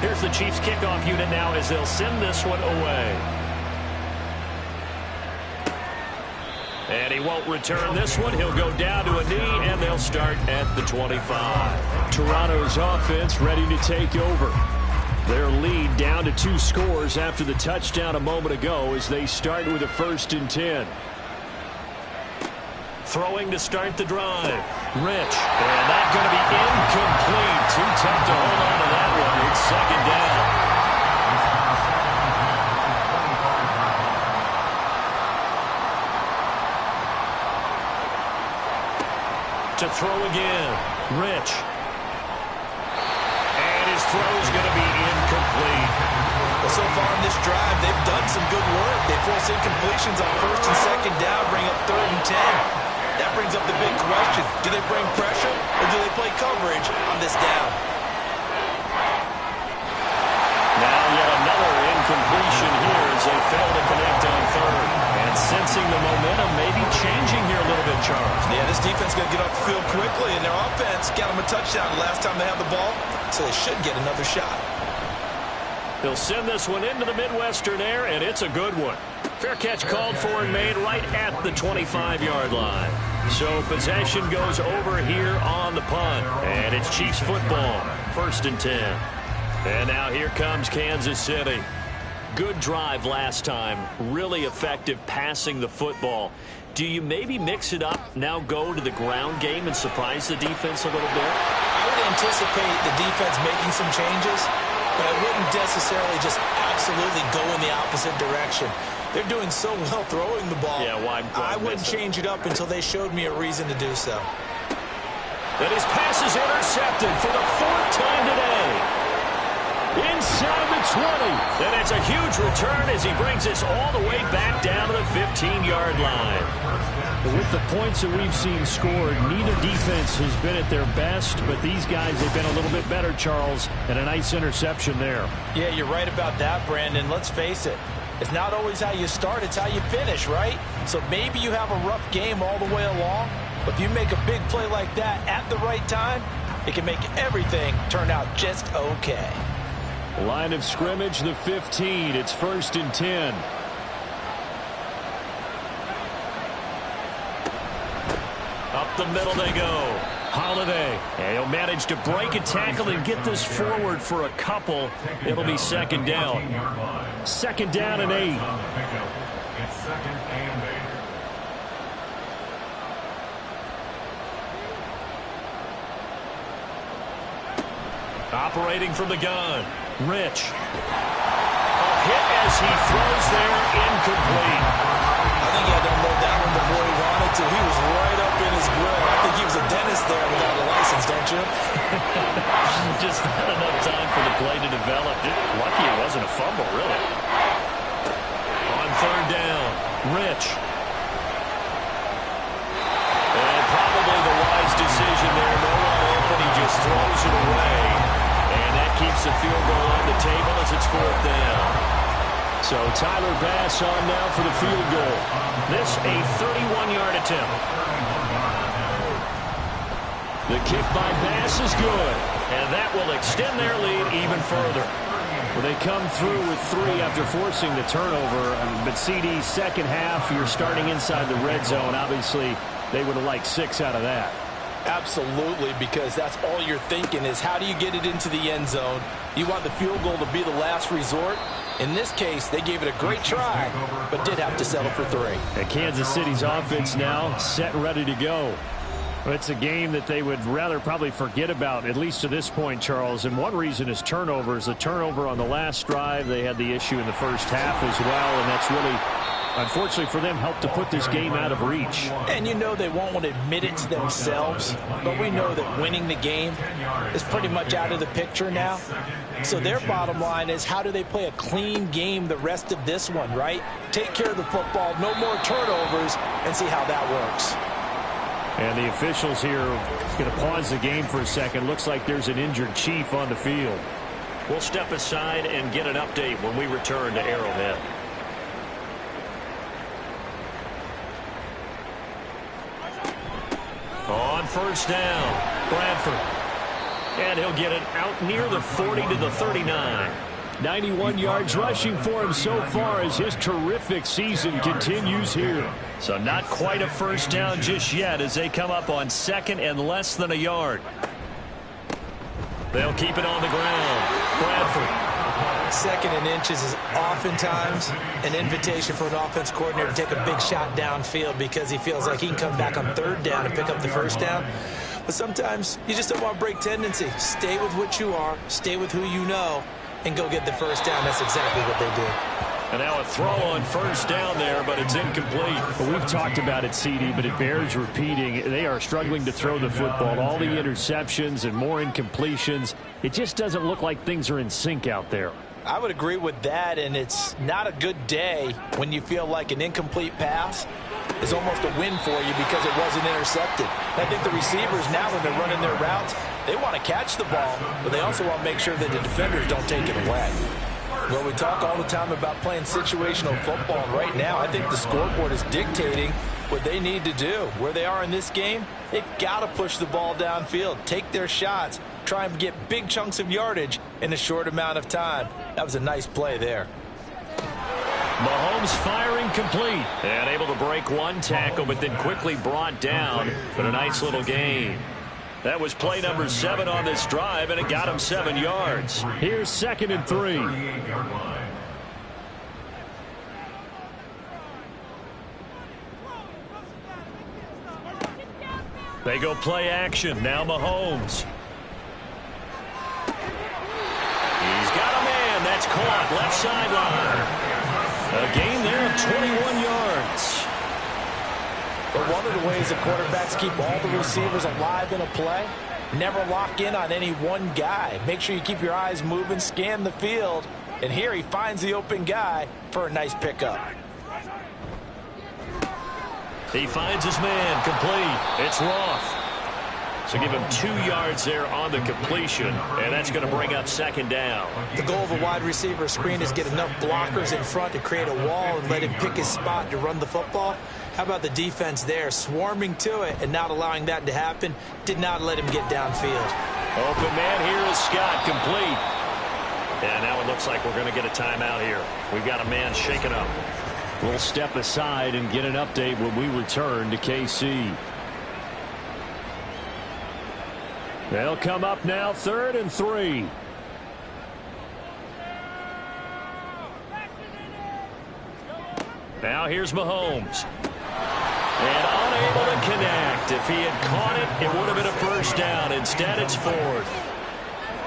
[SPEAKER 1] Here's the Chiefs kickoff unit now as they'll send this one away. And he won't return this one. He'll go down to a knee, and they'll start at the 25. Toronto's offense ready to take over. Their lead down to 2 scores after the touchdown a moment ago as they start with a 1st and 10. Throwing to start the drive. Rich. And that's going to be incomplete. Too tough to hold on to that one. It's 2nd down. To throw again. Rich. And his throw's going to be incomplete.
[SPEAKER 2] Well, so far in this drive, they've done some good work. They force incompletions on 1st and 2nd down, bring up 3rd and 10. That brings up the big question. Do they bring pressure or do they play coverage on this down?
[SPEAKER 1] Now yet another incompletion here as they fail to connect on 3rd. And sensing the momentum may be changing here a little bit, Charles.
[SPEAKER 2] Yeah, this defense is going to get off the field quickly, and their offense got them a touchdown last time they had the ball, so they should get another shot.
[SPEAKER 1] He'll send this one into the Midwestern air, and it's a good one. Fair catch called for and made right at the 25-yard line. So possession goes over here on the punt, and it's Chiefs football, 1st and 10. And now here comes Kansas City. Good drive last time, really effective passing the football. Do you maybe mix it up, now go to the ground game and surprise the defense a little bit?
[SPEAKER 2] I would anticipate the defense making some changes, but I wouldn't necessarily just absolutely go in the opposite direction. They're doing so well throwing the ball.
[SPEAKER 1] Yeah, why
[SPEAKER 2] I wouldn't change it up until they showed me a reason to do so.
[SPEAKER 1] And his pass is intercepted for the 4th time today. Inside the 20. And it's a huge return as he brings us all the way back down to the 15-yard line. With the points that we've seen scored, neither defense has been at their best, but these guys have been a little bit better, Charles, and a nice interception there.
[SPEAKER 2] Yeah, you're right about that, Brandon. Let's face it. It's not always how you start, it's how you finish, right? So maybe you have a rough game all the way along, but if you make a big play like that at the right time, it can make everything turn out just okay.
[SPEAKER 1] Line of scrimmage, the 15. It's 1st and 10. Up the middle they go. Holiday. And he'll manage to break a tackle and get this forward for a couple. It'll be 2nd down. 2nd down and 8.
[SPEAKER 3] It's 2nd and 8.
[SPEAKER 1] Operating from the gun. Rich. A hit as he throws there, incomplete.
[SPEAKER 2] I think he had to unload that one before he wanted to. He was right up in his grill. I think he was a dentist there without a license, don't you?
[SPEAKER 1] Just not enough time for the play to develop. Lucky it wasn't a fumble, really. On 3rd down, Rich. And probably the wise decision there. No one open. He just throws it away. And that keeps the field goal on the table as it's 4th down. So Tyler Bass on now for the field goal. This a 31-yard attempt. The kick by Bass is good. And that will extend their lead even further. Well, they come through with 3 after forcing the turnover. But CD, second half, you're starting inside the red zone. Obviously, they would have liked 6 out of that.
[SPEAKER 2] Absolutely, because that's all you're thinking is how do you get it into the end zone? You want the field goal to be the last resort. In this case, they gave it a great try, but did have to settle for 3.
[SPEAKER 1] And Kansas City's offense now set and ready to go. It's a game that they would rather probably forget about, at least to this point, Charles. And one reason is turnovers. A turnover on the last drive. They had the issue in the first half as well, and that's really, unfortunately for them, helped to put this game out of reach.
[SPEAKER 2] And you know they won't want to admit it to themselves, but we know that winning the game is pretty much out of the picture now. So their bottom line is how do they play a clean game the rest of this one, right? Take care of the football, no more turnovers, and see how that works.
[SPEAKER 1] And the officials here going to pause the game for a second. Looks like there's an injured Chief on the field. We'll step aside and get an update when we return to Arrowhead. On 1st down, Bradford. And he'll get it out near the 40 to the 39. 91 yards rushing for him so far as his terrific season continues here. So not quite a first down just yet as they come up on second and less than a yard. They'll keep it on the ground. Bradford.
[SPEAKER 2] Second and inches is oftentimes an invitation for an offense coordinator to take a big shot downfield because he feels like he can come back on third down and pick up the first down. But sometimes you just don't want to break tendency. Stay with what you are, stay with who you know, and go get the first down. That's exactly what they did.
[SPEAKER 1] And now a throw on first down there, but it's incomplete. Well, we've talked about it, CD, but it bears repeating. They are struggling to throw the football. All the interceptions and more incompletions. It just doesn't look like things are in sync out there.
[SPEAKER 2] I would agree with that, and it's not a good day when you feel like an incomplete pass is almost a win for you because it wasn't intercepted. I think the receivers now, when they're running their routes, they want to catch the ball, but they also want to make sure that the defenders don't take it away. Well, we talk all the time about playing situational football. Right now, I think the scoreboard is dictating what they need to do. Where they are in this game, they've got to push the ball downfield, take their shots, try and get big chunks of yardage in a short amount of time. That was a nice play there.
[SPEAKER 1] Mahomes firing complete and able to break one tackle, but then quickly brought down. But a nice little gain. That was play number 7 on this drive, and it got him 7 yards. Here's 2nd and 3. They go play action. Now Mahomes. He's got a man. That's caught. Left sideline. A gain there of 21 yards.
[SPEAKER 2] But one of the ways the quarterbacks keep all the receivers alive in a play, never lock in on any one guy. Make sure you keep your eyes moving, scan the field. And here he finds the open guy for a nice pickup.
[SPEAKER 1] He finds his man complete. It's Roth. So give him 2 yards there on the completion, and that's going to bring up 2nd down.
[SPEAKER 2] The goal of a wide receiver screen is get enough blockers in front to create a wall and let him pick his spot to run the football. How about the defense there, swarming to it and not allowing that to happen? Did not let him get downfield.
[SPEAKER 1] Open man here is Scott, complete. And now it looks like we're going to get a timeout here. We've got a man shaken up. We'll step aside and get an update when we return to KC. They'll come up now, 3rd and 3. Now here's Mahomes. And unable to connect. If he had caught it, it would have been a first down. Instead, it's 4th.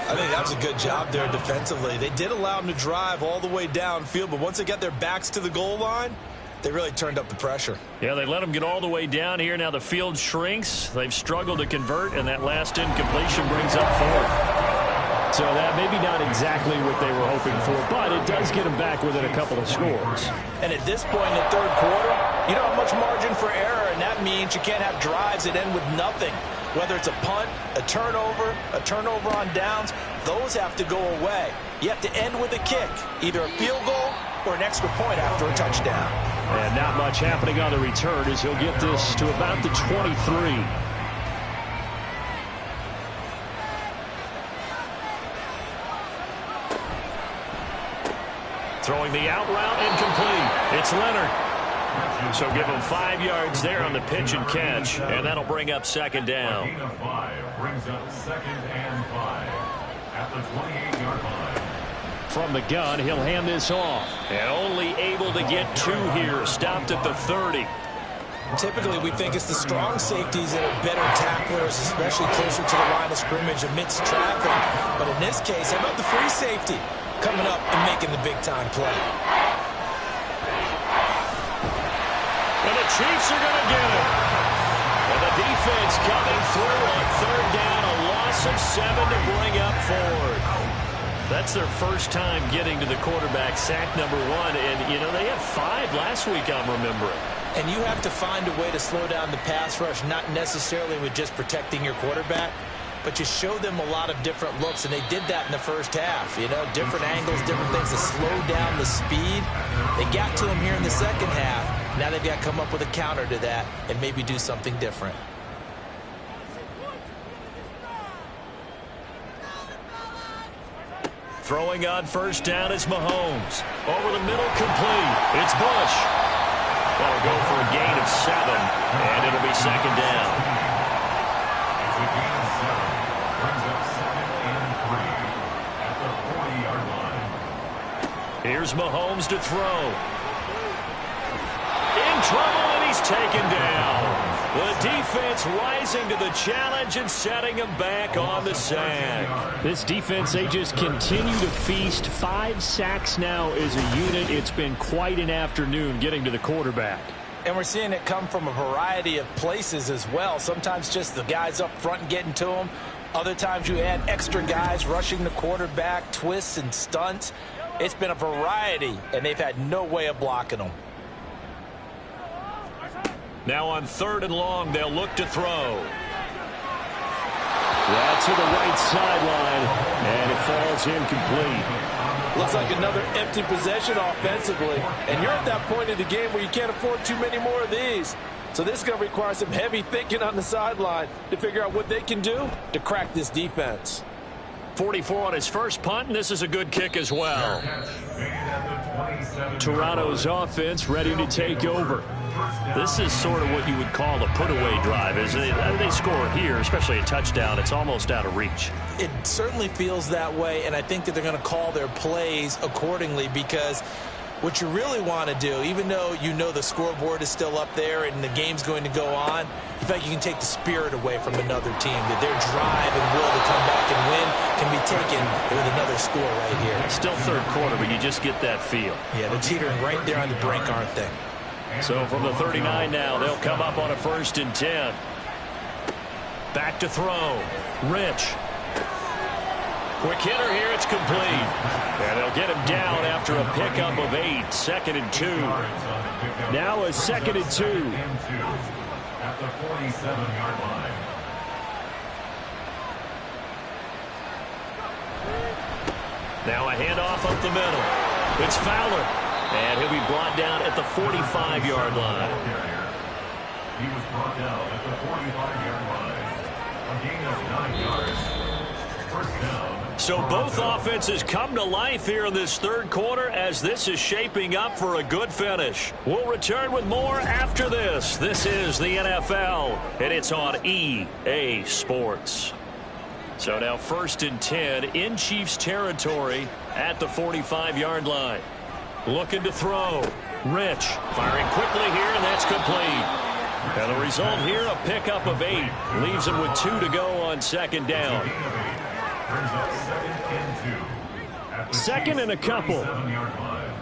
[SPEAKER 2] I think that was a good job there defensively. They did allow him to drive all the way downfield, but once they got their backs to the goal line, they really turned up the pressure.
[SPEAKER 1] Yeah, they let him get all the way down here. Now the field shrinks. They've struggled to convert, and that last incompletion brings up 4th. So that maybe not exactly what they were hoping for, but it does get them back within a couple of scores.
[SPEAKER 2] And at this point in the 3rd quarter, you don't have much margin for error, and that means you can't have drives that end with nothing. Whether it's a punt, a turnover on downs, those have to go away. You have to end with a kick, either a field goal or an extra point after a touchdown.
[SPEAKER 1] And not much happening on the return as he'll get this to about the 23. Throwing the out route incomplete. It's Leonard. So give him 5 yards there on the pitch and catch, and that'll bring up 2nd down.
[SPEAKER 3] A gain of 5 brings up 2nd and 5 at the 28-yard line.
[SPEAKER 1] From the gun, he'll hand this off. And only able to get 2 here. Stopped at the 30.
[SPEAKER 2] Typically, we think it's the strong safeties that are better tacklers, especially closer to the line of scrimmage amidst traffic. But in this case, how about the free safety coming up and making the big-time play?
[SPEAKER 1] And the Chiefs are going to get it. And the defense coming through on 3rd down. A loss of 7 to bring up 4th. That's their first time getting to the quarterback, sack number 1. And, you know, they had 5 last week, I'm remembering.
[SPEAKER 2] And you have to find a way to slow down the pass rush, not necessarily with just protecting your quarterback, but you show them a lot of different looks, and they did that in the first half. You know, different angles, different things to slow down the speed. They got to him here in the second half. Now they've got to come up with a counter to that and maybe do something different.
[SPEAKER 1] Throwing on first down is Mahomes. Over the middle, complete. It's Bush. That'll go for a gain of 7, and it'll be second down.
[SPEAKER 3] It's a gain of 7. Brings up 2nd and 3 at the 40-yard line.
[SPEAKER 1] Here's Mahomes to throw. In trouble, and he's taken down. The defense rising to the challenge and setting him back on the sack.
[SPEAKER 5] This defense, they just continue to feast. 5 sacks now as a unit. It's been quite an afternoon getting to the quarterback.
[SPEAKER 2] And we're seeing it come from a variety of places as well. Sometimes just the guys up front and getting to them. Other times you add extra guys rushing the quarterback, twists and stunts. It's been a variety, and they've had no way of blocking them.
[SPEAKER 1] Now on 3rd and long, they'll look to throw.
[SPEAKER 5] That's to the right sideline, and it falls incomplete.
[SPEAKER 6] Looks like another empty possession offensively. And you're at that point in the game where you can't afford too many more of these. So this is going to require some heavy thinking on the sideline to figure out what they can do to crack this defense.
[SPEAKER 1] 44 on his first punt, and this is a good kick as well.
[SPEAKER 5] Toronto's offense ready to take over.
[SPEAKER 1] This is sort of what you would call a put-away drive. As they score here, especially a touchdown, it's almost out of reach.
[SPEAKER 2] It certainly feels that way, and I think that they're going to call their plays accordingly, because what you really want to do, even though you know the scoreboard is still up there and the game's going to go on, in fact, you can take the spirit away from another team, that their drive and will to come back and win can be taken with another score right here.
[SPEAKER 1] Still 3rd quarter, but you just get that feel.
[SPEAKER 2] Yeah, they're teetering right there on the brink, aren't they?
[SPEAKER 1] So from the 39 now, they'll come up on a 1st and 10. Back to throw. Rich. Quick hitter here, it's complete. And they'll get him down after a pickup of 8. 2nd and 2.
[SPEAKER 5] Now a 2nd and 2.
[SPEAKER 3] At the 47-yard line.
[SPEAKER 1] Now a handoff up the middle. It's Fowler. And he'll be brought down at the 45-yard line.
[SPEAKER 3] He was brought down at the 45-yard line. A gain of 9 yards. First down.
[SPEAKER 1] So both offenses come to life here in this 3rd quarter as this is shaping up for a good finish. We'll return with more after this. This is the NFL, and it's on EA Sports. So now 1st and 10 in Chiefs territory at the 45-yard line. Looking to throw. Rich firing quickly here, and that's complete. And the result here, a pickup of 8. Leaves him with 2 to go on 2nd down.
[SPEAKER 3] Brings up 2nd and 2.
[SPEAKER 5] 2nd and a couple.
[SPEAKER 3] 7-yard line.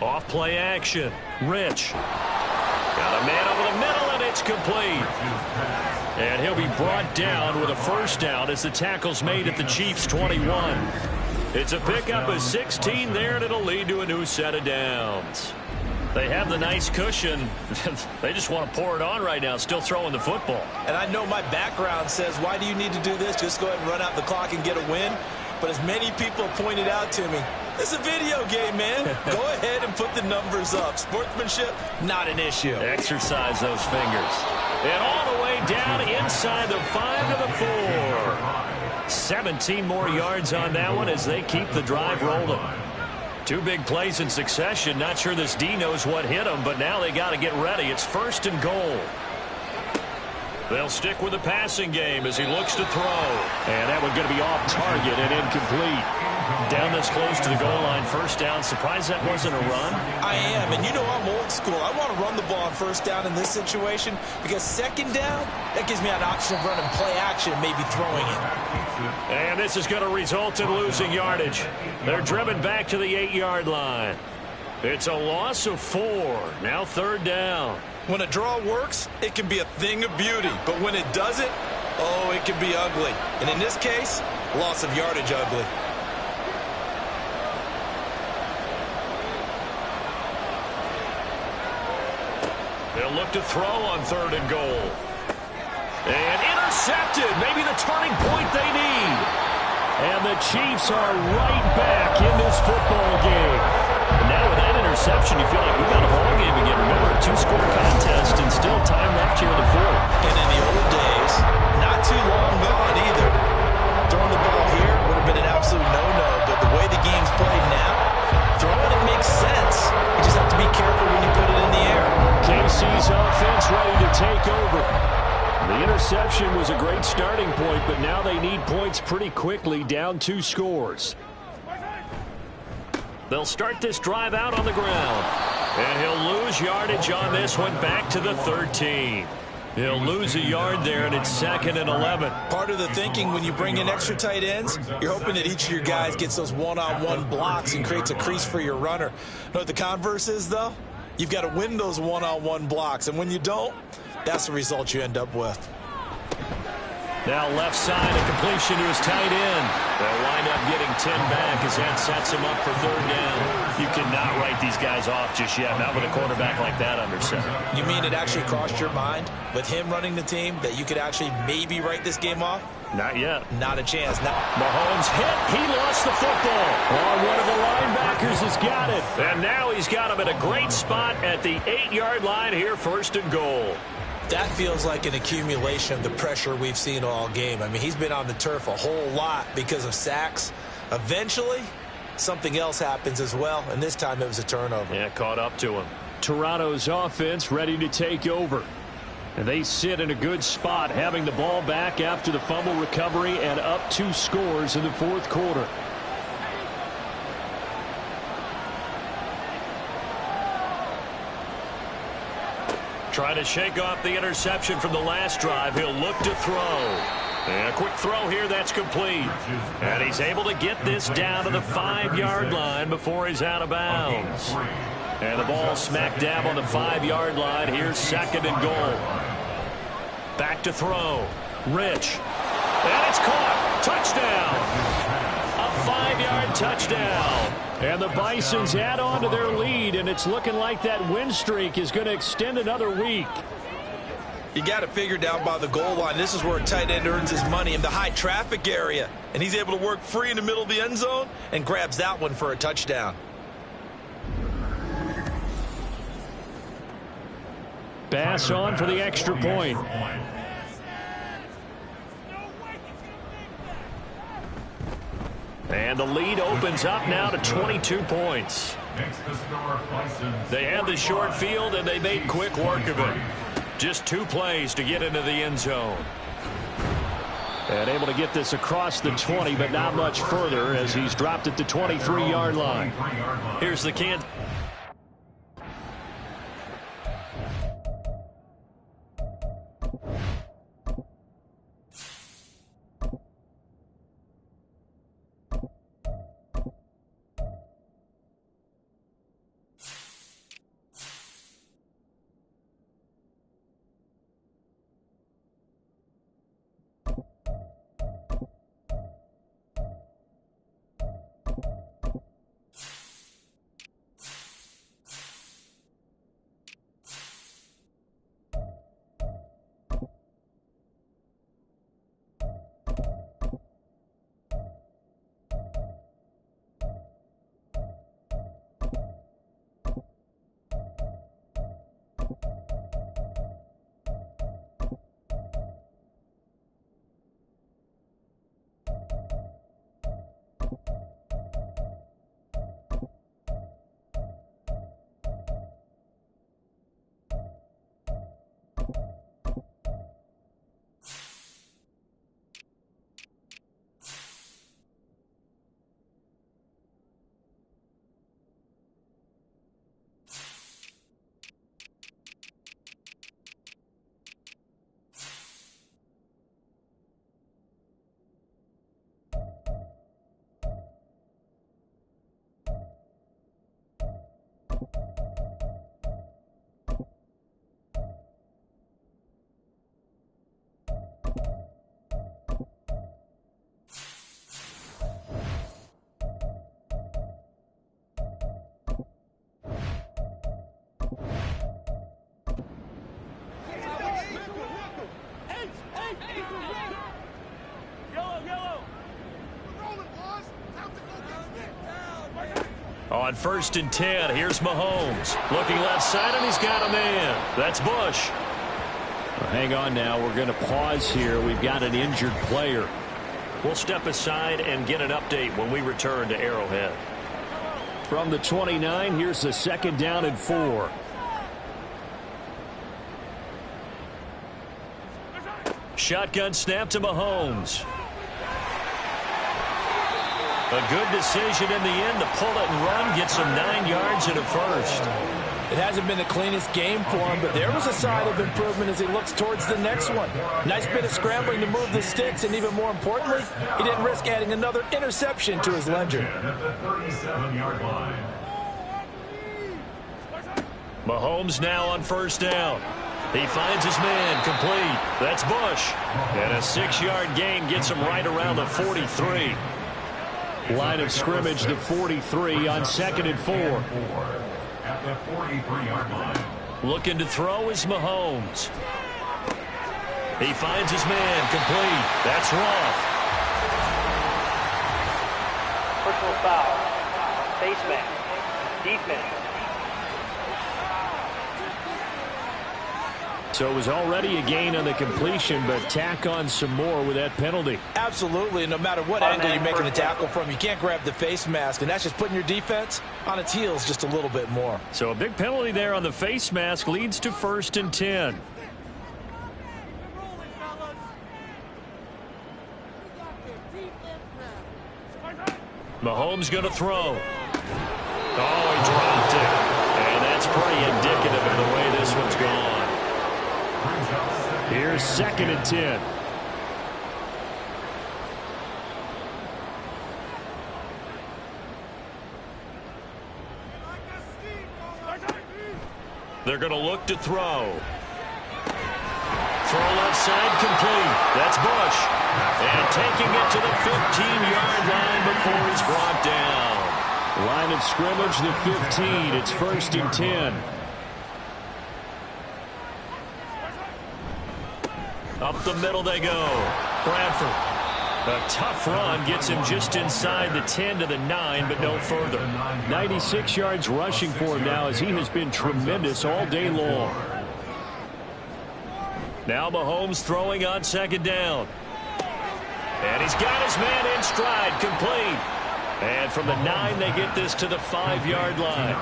[SPEAKER 1] Off play action. Rich. Got a man over the middle, and it's complete. And he'll be brought down with a 1st down as the tackle's made at the Chiefs' 21. It's a pickup of 16 there, and it'll lead to a new set of downs. They have the nice cushion. They just want to pour it on right now, still throwing the football.
[SPEAKER 2] And I know my background says, why do you need to do this? Just go ahead and run out the clock and get a win. But as many people pointed out to me, it's a video game, man. Go ahead and put the numbers up. Sportsmanship, not an issue.
[SPEAKER 1] Exercise those fingers. And all the way down inside the 5 to the 4. 17 more yards on that one as they keep the drive rolling. 2 big plays in succession. Not sure this D knows what hit him, but now they got to get ready. It's 1st and goal. They'll stick with the passing game as he looks to throw. And that one going to be off target and incomplete. Down this close to the goal line, 1st down. Surprised that wasn't a run?
[SPEAKER 2] I am, and you know I'm old school. I want to run the ball on 1st down in this situation because 2nd down, that gives me an option of running play action and maybe throwing it.
[SPEAKER 1] And this is going to result in losing yardage. They're driven back to the 8-yard line. It's a loss of 4. Now 3rd down.
[SPEAKER 2] When a draw works, it can be a thing of beauty. But when it doesn't, oh, it can be ugly. And in this case, loss of yardage ugly.
[SPEAKER 1] They'll look to throw on 3rd and goal. And intercepted. Maybe the turning point they need.
[SPEAKER 5] And the Chiefs are right back in this football game.
[SPEAKER 1] Now with that interception, you feel like we got a ball game again. Remember, a two-score contest and still time left here in the fourth.
[SPEAKER 2] And in the old days, not too long gone either. Throwing the ball here would have been an absolute no-no, but the way the game's played now, throwing it makes sense. You just have to be careful when you put it in the air.
[SPEAKER 5] KC's offense ready to take over. The interception was a great starting point, but now they need points pretty quickly, down 2 scores.
[SPEAKER 1] They'll start this drive out on the ground. And he'll lose yardage on this one back to the 13. He'll lose a yard there, and it's 2nd and 11.
[SPEAKER 2] Part of the thinking when you bring in extra tight ends, you're hoping that each of your guys gets those one-on-one blocks and creates a crease for your runner. You know what the converse is, though? You've got to win those one-on-one blocks, and when you don't, that's the result you end up with.
[SPEAKER 1] Now left side, a completion to his tight end. They'll wind up getting 10 back as that sets him up for 3rd down. You cannot write these guys off just yet, not with a quarterback like that under center.
[SPEAKER 2] You mean it actually crossed your mind with him running the team that you could actually maybe write this game off?
[SPEAKER 1] Not yet.
[SPEAKER 2] Not a chance.
[SPEAKER 1] Mahomes hit. He lost the football.
[SPEAKER 5] Oh, one of the linebackers has got it.
[SPEAKER 1] And now he's got him in a great spot at the 8-yard line here, 1st and goal.
[SPEAKER 2] That feels like an accumulation of the pressure we've seen all game. I mean, he's been on the turf a whole lot because of sacks. Eventually, something else happens as well, and this time it was a turnover.
[SPEAKER 1] Yeah, caught up to him.
[SPEAKER 5] Toronto's offense ready to take over. And they sit in a good spot, having the ball back after the fumble recovery and up 2 scores in the 4th quarter.
[SPEAKER 1] Trying to shake off the interception from the last drive. He'll look to throw. And a quick throw here that's complete. And he's able to get this down to the 5-yard line before he's out of bounds. And the ball smack dab on the 5-yard line. Here's 2nd and goal. Back to throw. Rich. And it's caught. Touchdown. A 5-yard touchdown.
[SPEAKER 5] And the Bisons add on to their lead, and it's looking like that win streak is going to extend another week.
[SPEAKER 2] You got to figure down by the goal line. This is where a tight end earns his money, in the high traffic area. And he's able to work free in the middle of the end zone and grabs that one for a touchdown.
[SPEAKER 5] Bass on for the extra point.
[SPEAKER 1] And the lead opens up now to 22 points. They had the short field, and they made quick work of it. Just 2 plays to get into the end zone.
[SPEAKER 5] And able to get this across the 20, but not much further as he's dropped at the 23-yard line.
[SPEAKER 1] Here's the Kansas. On 1st and 10, here's Mahomes. Looking left side, and he's got a man. That's Bush.
[SPEAKER 5] Well, hang on now. We're going to pause here. We've got an injured player.
[SPEAKER 1] We'll step aside and get an update when we return to Arrowhead.
[SPEAKER 5] From the 29, here's the 2nd down and 4.
[SPEAKER 1] Shotgun snap to Mahomes. A good decision in the end to pull it and run, get some 9 yards and a first.
[SPEAKER 2] It hasn't been the cleanest game for him, but there was a sign of improvement as he looks towards the next one. Nice bit of scrambling to move the sticks, and even more importantly, he didn't risk adding another interception to his ledger.
[SPEAKER 3] At the 37-yard line.
[SPEAKER 1] Mahomes now on 1st down. He finds his man, complete. That's Bush. And a 6-yard gain gets him right around the 43.
[SPEAKER 5] Line of scrimmage, the 43 on 2nd and 4.
[SPEAKER 3] At the 43-yard line.
[SPEAKER 1] Looking to throw is Mahomes. He finds his man, complete. That's Roth.
[SPEAKER 7] Personal foul. Face mask. Defense.
[SPEAKER 5] So it was already a gain on the completion, but tack on some more with that penalty.
[SPEAKER 2] Absolutely. No matter what angle you're making a tackle from, you can't grab the face mask, and that's just putting your defense on its heels just a little bit more.
[SPEAKER 1] So a big penalty there on the face mask leads to 1st and 10. Mahomes going to throw. Oh, he dropped it. And that's pretty indicative of the way this one's gone.
[SPEAKER 5] Here's 2nd and 10.
[SPEAKER 1] They're going to look to throw. Throw left side, complete. That's Bush. And taking it to the 15-yard line before he's brought down.
[SPEAKER 5] Line of scrimmage, the 15. It's 1st and 10.
[SPEAKER 1] Up the middle they go. Bradford. A tough run gets him just inside the 10 to the 9, but no further.
[SPEAKER 5] 96 yards rushing for him now as he has been tremendous all day long.
[SPEAKER 1] Now Mahomes throwing on 2nd down. And he's got his man in stride, complete. And from the 9, they get this to the 5-yard line.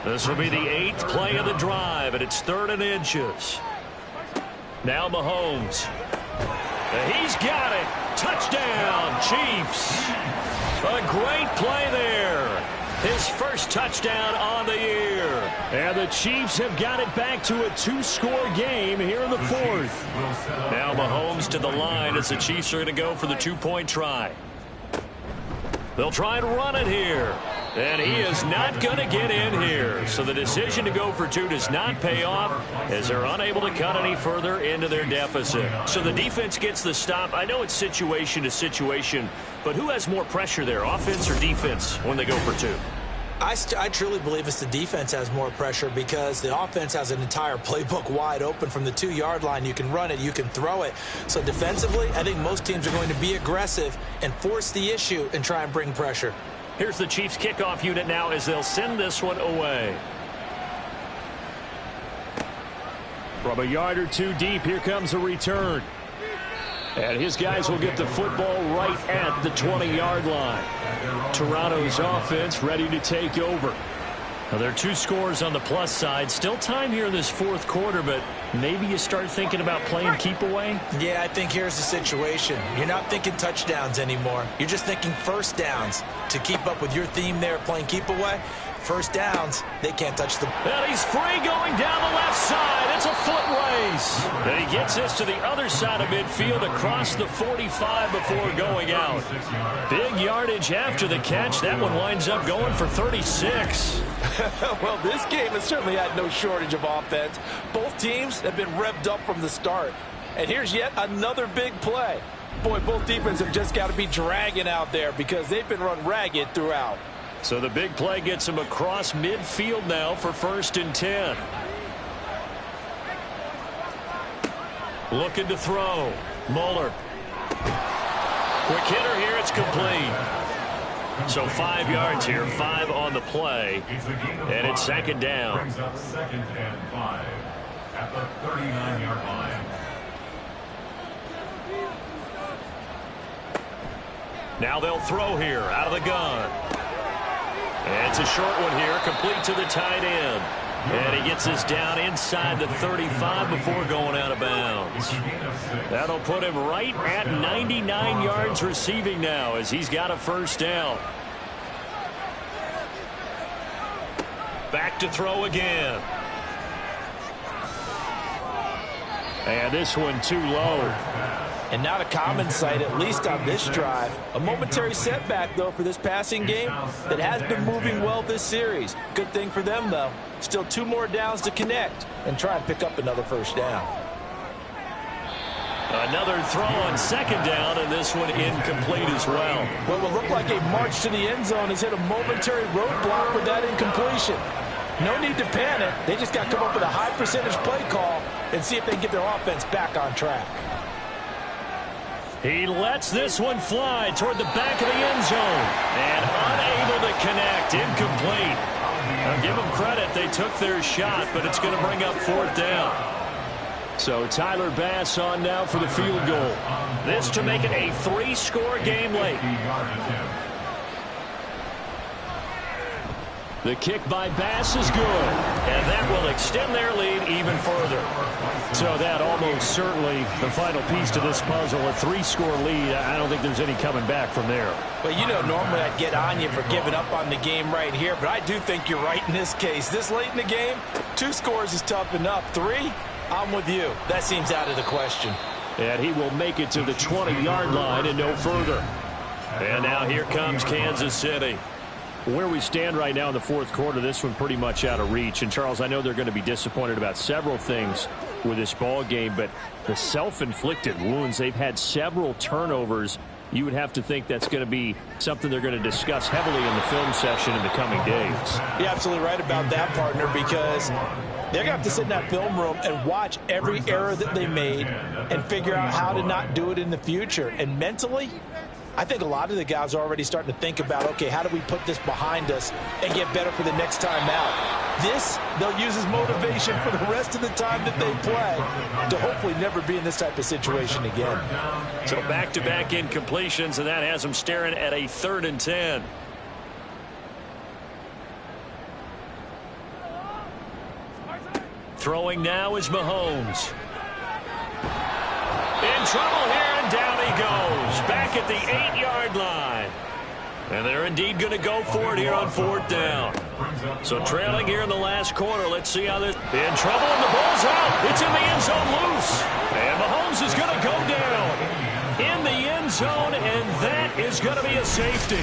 [SPEAKER 1] This will be the 8th play of the drive, and it's 3rd and inches. Now Mahomes. He's got it. Touchdown, Chiefs. A great play there. His first touchdown on the year.
[SPEAKER 5] And the Chiefs have got it back to a 2-score game here in the 4th.
[SPEAKER 1] Now Mahomes to the line as the Chiefs are going to go for the 2-point try. They'll try and run it here. And he is not going to get in here. So the decision to go for 2 does not pay off as they're unable to cut any further into their deficit. So the defense gets the stop. I know it's situation to situation, but who has more pressure there, offense or defense, when they go for 2?
[SPEAKER 2] I truly believe it's the defense has more pressure because the offense has an entire playbook wide open from the 2-yard line. You can run it, you can throw it. So defensively, I think most teams are going to be aggressive and force the issue and try and bring pressure.
[SPEAKER 1] Here's the Chiefs kickoff unit now as they'll send this one away.
[SPEAKER 5] From a yard or 2 deep, here comes a return. And his guys will get the football right at the 20-yard line. Toronto's offense ready to take over.
[SPEAKER 1] Now, there are 2 scores on the plus side. Still time here in this 4th quarter, but maybe you start thinking about playing keep away?
[SPEAKER 2] Yeah, I think here's the situation. You're not thinking touchdowns anymore. You're just thinking first downs to keep up with your theme there, playing keep away. First downs, they can't touch the...
[SPEAKER 1] And he's free going down the left side. It's a foot race. And he gets this to the other side of midfield across the 45 before going out. Big yardage after the catch. That one winds up going for 36.
[SPEAKER 6] Well, this game has certainly had no shortage of offense. Both teams have been revved up from the start. And here's yet another big play. Boy, both defenses have just got to be dragging out there because they've been run ragged throughout.
[SPEAKER 1] So the big play gets him across midfield now for 1st and 10. Looking to throw. Muller. Quick hitter here. It's complete. So 5 yards here, 5 on the play, and it's second down.
[SPEAKER 3] Brings up 2nd and 5 at the 39-yard line.
[SPEAKER 1] Now they'll throw here out of the gun. And it's a short one here, complete to the tight end. And he gets this down inside the 35 before going out of bounds. That'll put him right at 99 yards receiving now as he's got a first down. Back to throw again. And this one too low.
[SPEAKER 2] And not a common sight, at least on this drive. A momentary setback, though, for this passing game that has been moving well this series. Good thing for them, though. Still 2 more downs to connect and try and pick up another first down.
[SPEAKER 1] Another throw on second down, and this one incomplete as well.
[SPEAKER 2] What will look like a march to the end zone has hit a momentary roadblock with that incompletion. No need to panic. They just got to come up with a high percentage play call and see if they can get their offense back on track.
[SPEAKER 1] He lets this one fly toward the back of the end zone and unable to connect. Incomplete. Now give them credit. They took their shot, but it's going to bring up 4th down. So Tyler Bass on now for the field goal. This to make it a 3-score game late. The kick by Bass is good, and that will extend their lead even further. So that almost certainly the final piece to this puzzle, a 3-score lead. I don't think there's any coming back from there.
[SPEAKER 2] Well, you know, normally I'd get on you for giving up on the game right here, but I do think you're right in this case. This late in the game, 2 scores is tough enough. 3, I'm with you. That seems out of the question.
[SPEAKER 1] And he will make it to the 20-yard line and no further. And now here comes Kansas City.
[SPEAKER 5] Where we stand right now in the 4th quarter, this one pretty much out of reach. And, Charles, I know they're going to be disappointed about several things with this ball game, but the self-inflicted wounds, they've had several turnovers. You would have to think that's going to be something they're going to discuss heavily in the film session in the coming days.
[SPEAKER 2] You're absolutely right about that, partner, because they're going to have to sit in that film room and watch every error that they made and figure out how to not do it in the future. And mentally, I think a lot of the guys are already starting to think about, okay, how do we put this behind us and get better for the next time out? This, they'll use as motivation for the rest of the time that they play to hopefully never be in this type of situation again.
[SPEAKER 1] So back-to-back incompletions, and that has them staring at a 3rd and 10. Throwing now is Mahomes. In trouble here, and down he goes. Back at the 8-yard line. And they're indeed going to go for it here on 4th down. So trailing here in the last quarter. Let's see how this... In trouble, and the ball's out. It's in the end zone loose. And Mahomes is going to go down in the end zone, and that is going to be a safety.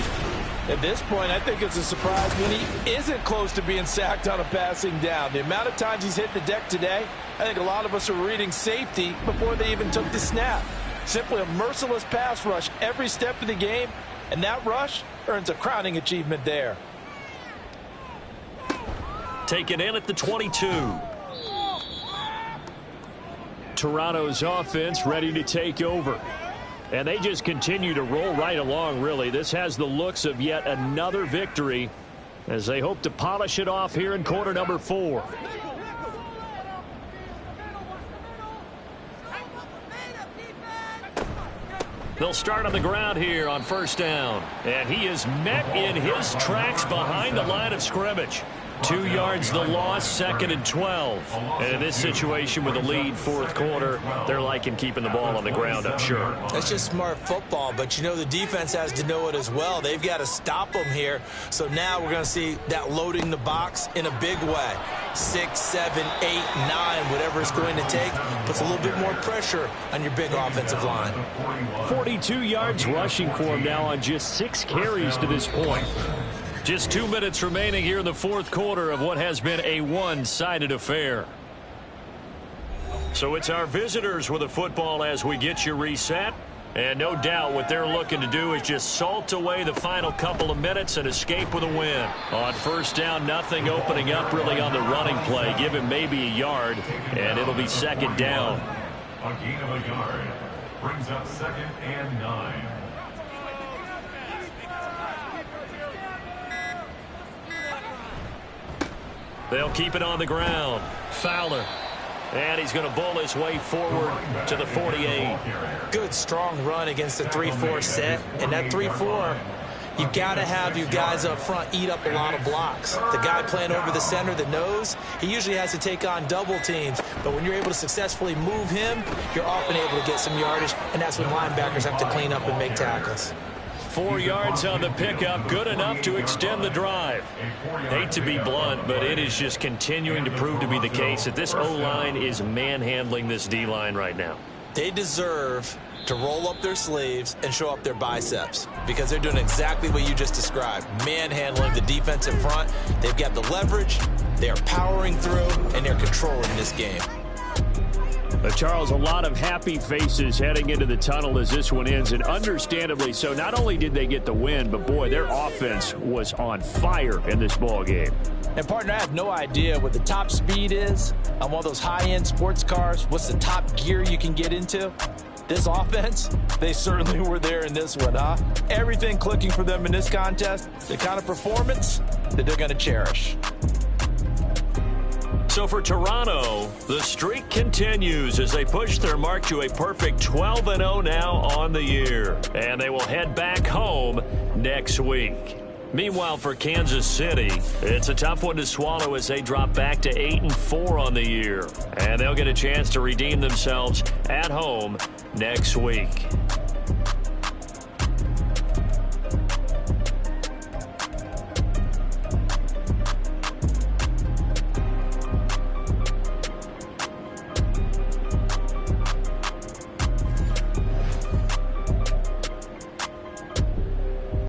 [SPEAKER 2] At this point, I think it's a surprise when he isn't close to being sacked on a passing down. The amount of times he's hit the deck today, I think a lot of us are reading safety before they even took the snap. Simply a merciless pass rush every step of the game, and that rush earns a crowning achievement there.
[SPEAKER 1] Taken in at the 22.
[SPEAKER 5] Toronto's offense ready to take over. And they just continue to roll right along, really. This has the looks of yet another victory as they hope to polish it off here in quarter number 4.
[SPEAKER 1] They'll start on the ground here on 1st down. And he is met in his tracks behind the line of scrimmage. 2 yards the loss, 2nd and 12. And in this situation with the lead 4th quarter, they're liking keeping the ball on the ground, I'm sure.
[SPEAKER 2] That's just smart football, but you know the defense has to know it as well. They've got to stop them here. So now we're going to see that loading the box in a big way. 6, 7, 8, 9, whatever it's going to take, puts a little bit more pressure on your big offensive line.
[SPEAKER 5] 42 yards rushing for him now on just 6 carries to this point.
[SPEAKER 1] Just 2 minutes remaining here in the 4th quarter of what has been a one-sided affair. So it's our visitors with the football as we get you reset. And no doubt what they're looking to do is just salt away the final couple of minutes and escape with a win. On 1st down, nothing opening up really on the running play. Give him maybe a yard, and it'll be 2nd down.
[SPEAKER 3] A gain of a yard brings up 2nd and 9.
[SPEAKER 1] They'll keep it on the ground. Fowler. And he's going to bowl his way forward to the 48.
[SPEAKER 2] Good, strong run against the 3-4 set. And that 3-4, you got to have your guys up front eat up a lot of blocks. The guy playing over the center, the nose, he usually has to take on double teams. But when you're able to successfully move him, you're often able to get some yardage. And that's when linebackers have to clean up and make tackles.
[SPEAKER 1] 4 yards on the pickup, good enough to extend the drive. Hate to be blunt, but it is just continuing to prove to be the case that this O-line is manhandling this D-line right now.
[SPEAKER 2] They deserve to roll up their sleeves and show up their biceps because they're doing exactly what you just described, manhandling the defensive front. They've got the leverage, they're powering through, and they're controlling this game.
[SPEAKER 5] Charles, a lot of happy faces heading into the tunnel as this one ends, and understandably so. Not only did they get the win, but, boy, their offense was on fire in this ball game.
[SPEAKER 2] And, partner, I have no idea what the top speed is on one of those high-end sports cars. What's the top gear you can get into? This offense, they certainly were there in this one, huh? Everything clicking for them in this contest, the kind of performance that they're going to cherish.
[SPEAKER 1] So for Toronto, the streak continues as they push their mark to a perfect 12-0 now on the year. And they will head back home next week. Meanwhile, for Kansas City, it's a tough one to swallow as they drop back to 8-4 on the year. And they'll get a chance to redeem themselves at home next week.